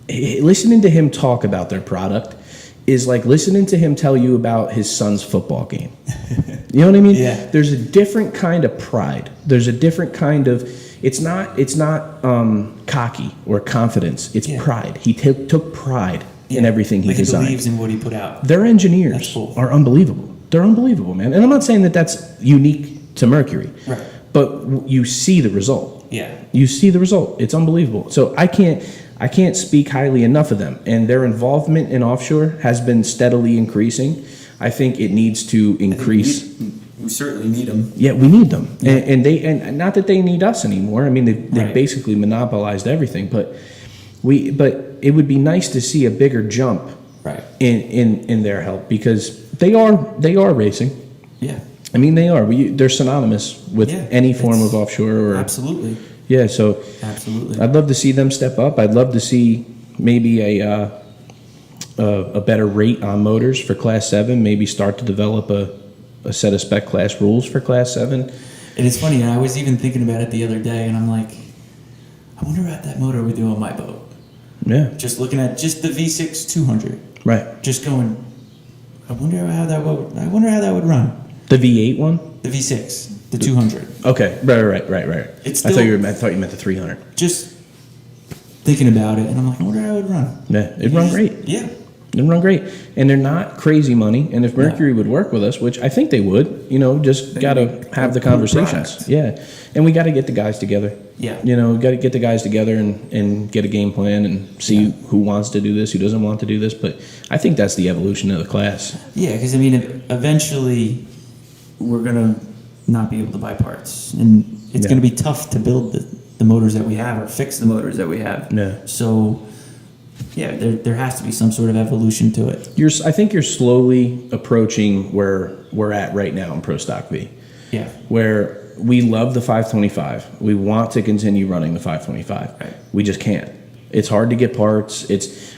listening to him talk about their product is like listening to him tell you about his son's football game. You know what I mean? There's a different kind of pride. There's a different kind of, it's not cocky or confidence. It's pride. He took pride in everything he designed. He believes in what he put out. Their engineers are unbelievable. They're unbelievable, man. And I'm not saying that that's unique to Mercury. But you see the result. You see the result. It's unbelievable. So I can't speak highly enough of them. And their involvement in offshore has been steadily increasing. I think it needs to increase. We certainly need them. Yeah, we need them. And not that they need us anymore. I mean, they basically monopolized everything. But it would be nice to see a bigger jump in their help, because they are racing. I mean, they are. They're synonymous with any form of offshore. Absolutely. Yeah, so absolutely. I'd love to see them step up. I'd love to see maybe a better rate on motors for Class 7. Maybe start to develop a set of spec class rules for Class 7. And it's funny. I was even thinking about it the other day, and I'm like, I wonder what that motor would do on my boat. Yeah. Just looking at just the V6 200. Right. Just going, I wonder how that would run. The V8 one? The V6, the 200. Okay. Right. It's I still, thought you meant the 300. just thinking about it, and I'm like, I wonder how it would run. Yeah, it'd run great. Yeah. It'd run great. And they're not crazy money. And if Mercury would work with us, which I think they would, just got to have the conversations. Product. Yeah. And we got to get the guys together. Yeah. We got to get the guys together and get a game plan and see who wants to do this, who doesn't want to do this. But I think that's the evolution of the class. Yeah, because I mean, eventually we're gonna not be able to buy parts, and it's gonna be tough to build the motors that we have or fix the motors that we have. Yeah. So, yeah, there has to be some sort of evolution to it. I think you're slowly approaching where we're at right now in Pro Stock V. Yeah. Where we love the 525. We want to continue running the 525. Right. We just can't. It's hard to get parts.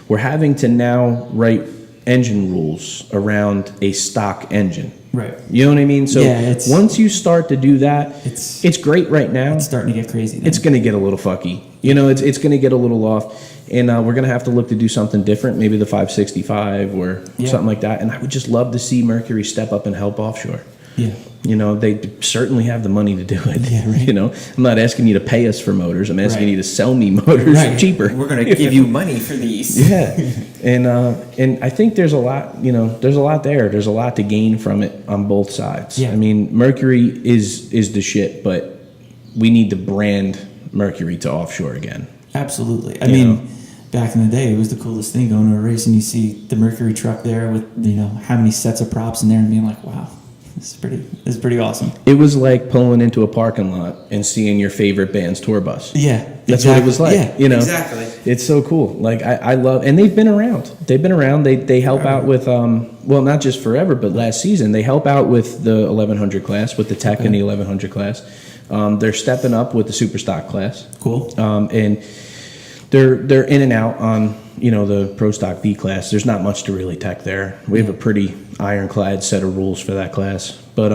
We're having to now write engine rules around a stock engine. Right. You know what I mean? So once you start to do that, it's great right now. It's starting to get crazy. Then. It's going to get a little fucky. It's going to get a little off. And we're going to have to look to do something different, maybe the 565 or something like that. And I would just love to see Mercury step up and help Offshore. Yeah. They certainly have the money to do it. Yeah, right. I'm not asking you to pay us for motors. I'm asking you to sell me motors cheaper. We're going to give you money for these. Yeah. And I think there's a lot, there's a lot there. There's a lot to gain from it on both sides. Yeah. I mean, Mercury is the shit, but we need to brand Mercury to Offshore again. Absolutely. I mean, back in the day, it was the coolest thing going to a race and you see the Mercury truck there with, how many sets of props in there and being like, wow. It's pretty awesome. It was like pulling into a parking lot and seeing your favorite band's tour bus. Yeah, that's what it was like. Yeah, exactly. It's so cool. Like I love, and they've been around. They help out with not just forever, but last season they help out with the 1100 class, with the tech in the 1100 class. They're stepping up with the super stock class. Cool. And they're in and out on the Pro Stock V class. There's not much to really tech there. We have a pretty ironclad set of rules for that class, but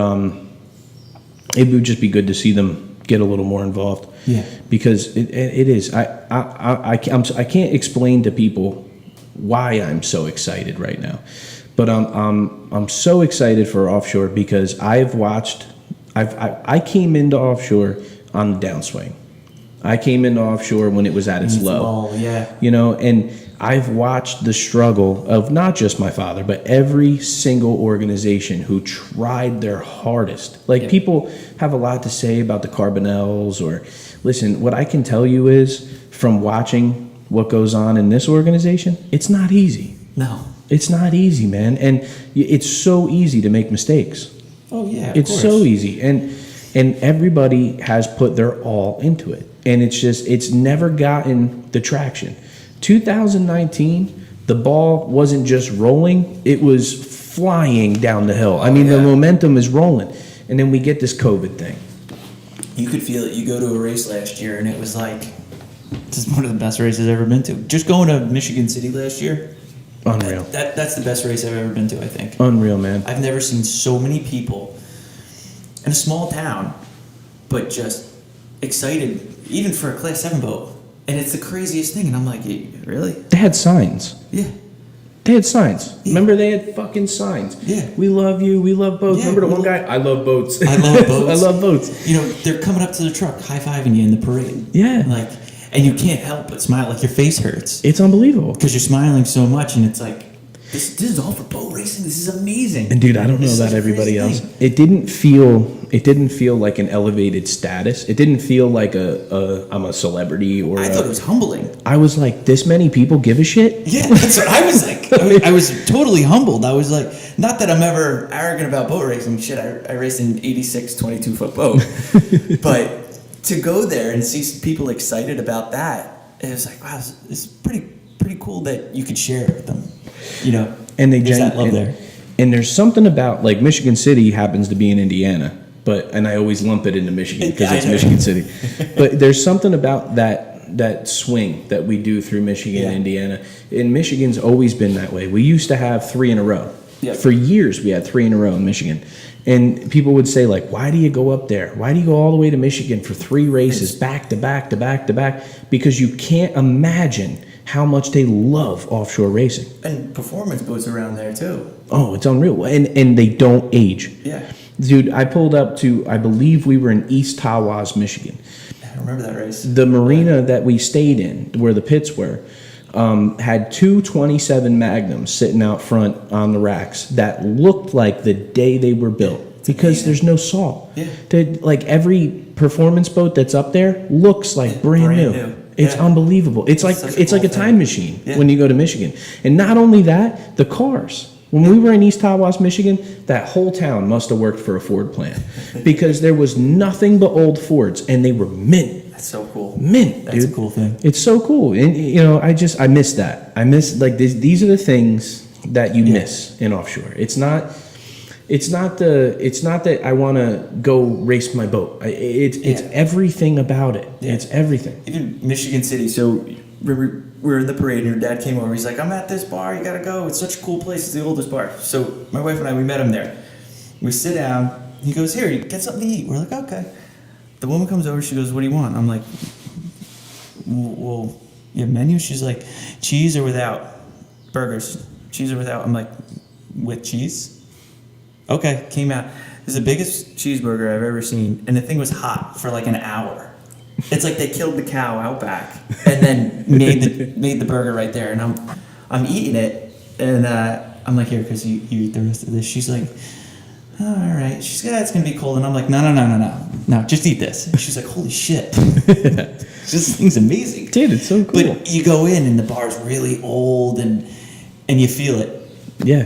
it would just be good to see them get a little more involved. Yeah, because it is. I can't explain to people why I'm so excited right now, but I'm so excited for Offshore because I came into Offshore on the downswing. I came into Offshore when it was at its low. Oh, yeah. And I've watched the struggle of not just my father, but every single organization who tried their hardest. People have a lot to say about the Carbonells or, listen, what I can tell you is from watching what goes on in this organization, it's not easy. No. It's not easy, man. And it's so easy to make mistakes. Oh, yeah, of It's course. so easy. And everybody has put their all into it. And it's never gotten the traction. 2019, the ball wasn't just rolling, it was flying down the hill. The momentum is rolling. And then we get this COVID thing. You could feel it. You go to a race last year and it was like, this is one of the best races I've ever been to. Just going to Michigan City last year. Unreal. That's the best race I've ever been to, I think. Unreal, man. I've never seen so many people in a small town, but just excited, even for a Class 7 boat. And it's the craziest thing. And I'm like, really? They had signs. Yeah. They had signs. Yeah. Remember, they had fucking signs. Yeah. We love you. We love boats. Yeah, Remember the one guy? I love boats. I love boats. I love boats. They're coming up to the truck, high-fiving you in the parade. Yeah. And you can't help but smile. Like, your face hurts. It's unbelievable. Because you're smiling so much, and it's like, this is all for boat racing. This is amazing. And dude, I don't know about everybody else. It didn't feel like an elevated status. It didn't feel like I'm a celebrity or. I thought it was humbling. I was like, this many people give a shit? Yeah, that's what I was like. I was totally humbled. I was like, not that I'm ever arrogant about boat racing. Shit, I raced an 86 22-foot boat. But to go there and see people excited about that, it was like, wow, it's pretty cool that you could share it with them. And there's that love there. And there's something about, like, Michigan City happens to be in Indiana, and I always lump it into Michigan because it's Michigan City. But there's something about that swing that we do through Michigan and Indiana. And Michigan's always been that way. We used to have 3 in a row. Yep. For years, we had 3 in a row in Michigan. And people would say, like, why do you go up there? Why do you go all the way to Michigan for 3 races back to back to back to back? Because you can't imagine how much they love offshore racing. And performance boats around there too. Oh, it's unreal. And they don't age. Yeah. Dude, I pulled up to, I believe we were in East Tawas, Michigan. I remember that race. The marina that we stayed in, where the pits were, had two 27 Magnums sitting out front on the racks that looked like the day they were built. Because there's no salt. Yeah. Like every performance boat that's up there looks like brand new. It's unbelievable. It's like a time machine when you go to Michigan. And not only that, the cars. When we were in East Tawas, Michigan, that whole town must have worked for a Ford plant because there was nothing but old Fords, and they were mint. That's so cool. Mint, That's dude. a cool thing. It's so cool, and I miss that. I miss like these are the things that you miss in offshore. It's not that I want to go race my boat. It's everything about it. Yeah. It's everything. Even Michigan City. So we were in the parade, and your dad came over. He's like, "I'm at this bar. You gotta go. It's such a cool place. It's the oldest bar." So my wife and I, we met him there. We sit down. He goes, "Here, get something to eat." We're like, "Okay." The woman comes over. She goes, "What do you want?" I'm like, "Well, your menu?" She's like, "Cheese or without? Burgers. Cheese or without?" I'm like, "With cheese?" Okay, came out. It was the biggest cheeseburger I've ever seen, and the thing was hot for like an hour. It's like they killed the cow out back and then made the burger right there, and I'm eating it, and I'm like, "Here, because you eat the rest of this." She's like, "Oh, all right." She's like, "Yeah, it's gonna be cold," and I'm like, "No, just eat this." And she's like, "Holy shit!" This thing's amazing, dude. It's so cool. But you go in, and the bar's really old, and you feel it. Yeah.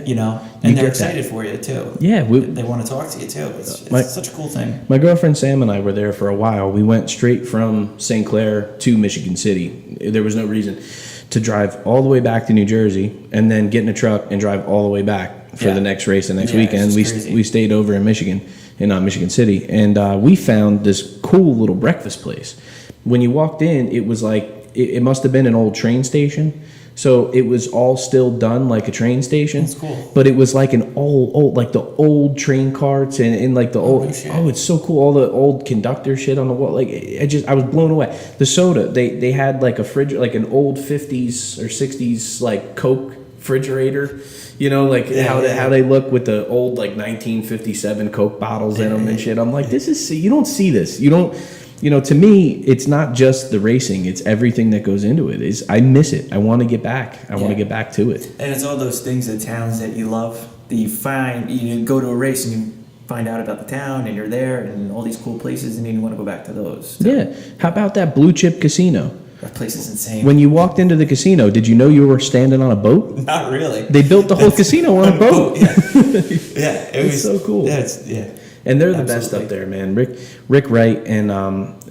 And they're excited for you too. Yeah. They want to talk to you too. It's such a cool thing. My girlfriend Sam and I were there for a while. We went straight from St. Clair to Michigan City. There was no reason to drive all the way back to New Jersey and then get in a truck and drive all the way back for the next race the next weekend. We stayed over in Michigan, in Michigan City, and we found this cool little breakfast place. When you walked in, it was like, it must have been an old train station. So it was all still done like a train station. That's cool. But it was like an old like the old train carts and like the old. Oh, it's so cool. All the old conductor shit on the wall. Like I was blown away. The soda, they had like a fridge, like an old 50s or 60s like Coke refrigerator. How they look with the old like 1957 Coke bottles in them and shit. I'm like, you don't see this. You don't. To me, it's not just the racing; it's everything that goes into it. I miss it. I want to get back. I want to get back to it. And it's all those things, the towns that you love, that you find. You go to a race and you find out about the town, and you're there, and all these cool places, and you want to go back to those. So. Yeah. How about that Blue Chip Casino? That place is insane. When you walked into the casino, did you know you were standing on a boat? Not really. They built the whole casino on a boat. Yeah, it was so cool. Yeah. And they're the best up there, man. Rick Wright and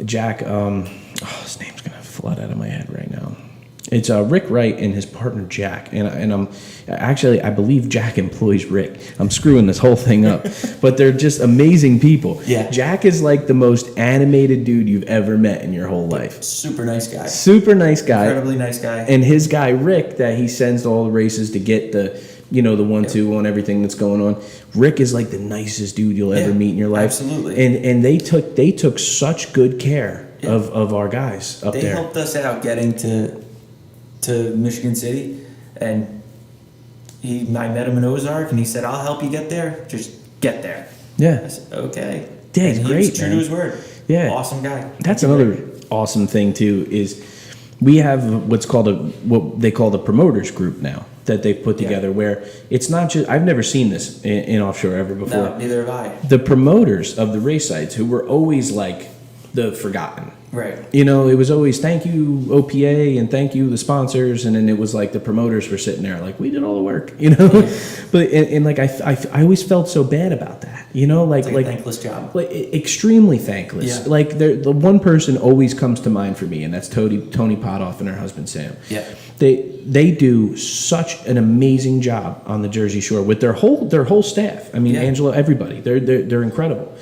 Jack. His name's gonna flood out of my head right now. It's Rick Wright and his partner Jack. And I believe Jack employs Rick. I'm screwing this whole thing up, but they're just amazing people. Yeah. Jack is like the most animated dude you've ever met in your whole life. Super nice guy. Incredibly nice guy. And his guy Rick, that he sends to all the races to get the 1-2 on everything that's going on. Rick is like the nicest dude you'll ever meet in your life. Absolutely. And they took such good care of our guys up there. They helped us out getting to Michigan City, and I met him in Ozark, and he said, "I'll help you get there. Just get there." Yeah. I said, "Okay." Yeah, and he's he great, was true man. to his word. Yeah. Awesome guy. That's another awesome thing too, is we have what they call the promoters group now that they've put together, where it's not just, I've never seen this in offshore ever before. No, neither have I. The promoters of the race sites, who were always like the forgotten. Right. It was always thank you OPA and thank you the sponsors, and then it was like the promoters were sitting there like, we did all the work, But and like I always felt so bad about that, It's like a thankless job. like extremely thankless. Yeah. Like the one person always comes to mind for me, and that's Tony Potoff and her husband Sam. Yeah. They do such an amazing job on the Jersey Shore with their whole staff. I mean, Angela, everybody. They're incredible,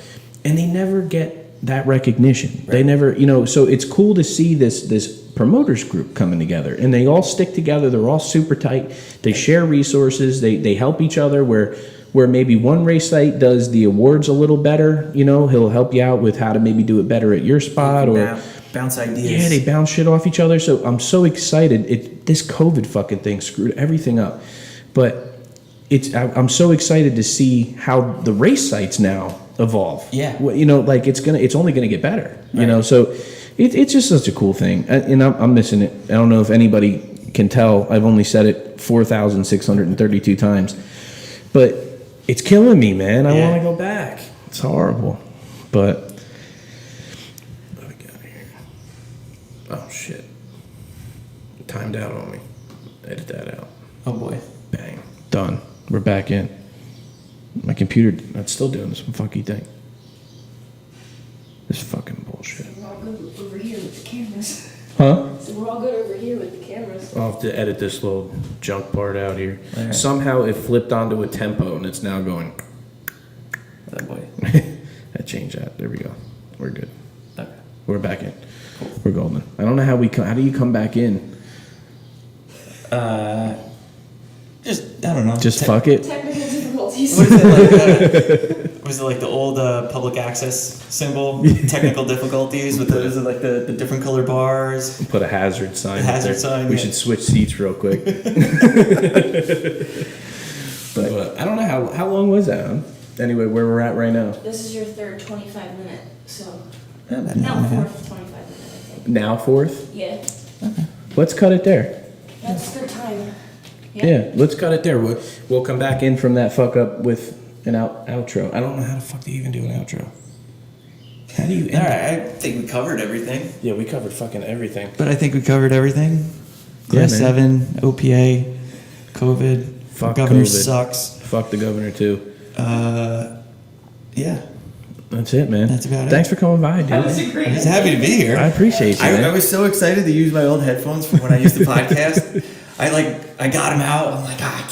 and they never get that recognition. Right. They never, so it's cool to see this promoters group coming together, and they all stick together. They're all super tight. They share resources. They help each other where maybe one race site does the awards a little better, he'll help you out with how to maybe do it better at your spot, bounce ideas. Yeah, they bounce shit off each other. So I'm so excited. This COVID fucking thing screwed everything up. But I'm so excited to see how the race sites now evolve. Yeah. Well, you know, like it's only gonna get better. You know, so it's just such a cool thing, and I'm missing it. I don't know if anybody can tell. I've only said it 4,632 times, but it's killing me, man. I want to go back. It's horrible, but what we got here? Oh shit! Timed out on me. Edit that out. Oh boy. Bang. Done. We're back in. My computer, that's still doing this funky thing. This fucking bullshit. We're all good over here with the cameras. Huh? So we're all good over here with the cameras. I'll have to edit this little junk part out here. All right. Somehow it flipped onto a tempo and it's now going. Oh boy. I changed that. There we go. We're good. Okay. We're back in. We're golden. I don't know how how do you come back in? Just I don't know. Just fuck it. Technical difficulties. What is it like? Was it like the old public access symbol? Technical difficulties with is it like the different color bars? Put a hazard sign. A hazard there. sign, We yeah. should switch seats real quick. But I don't know how long was that? Huh? Anyway, where we're at right now. This is your third 25-minute, so Yeah, about an now hour and a half. fourth 25-minute, I think. Now fourth. Yeah, Let's cut it there. that's good time. Yeah, let's cut it there. We'll come back in from that fuck up with an outro. I don't know how the fuck do you even do an outro. How do you end All it? right, I think we covered everything. Yeah, we covered fucking everything. But I think we covered everything. Class Yeah, man. 7, OPA, COVID. Fuck Governor COVID. sucks. Fuck the governor too. Yeah. That's it, man. That's about it. Thanks for coming by, dude. I was happy to be here. I appreciate you, I man. was so excited to use my old headphones from when I used the podcast. I got them out. I'm like, I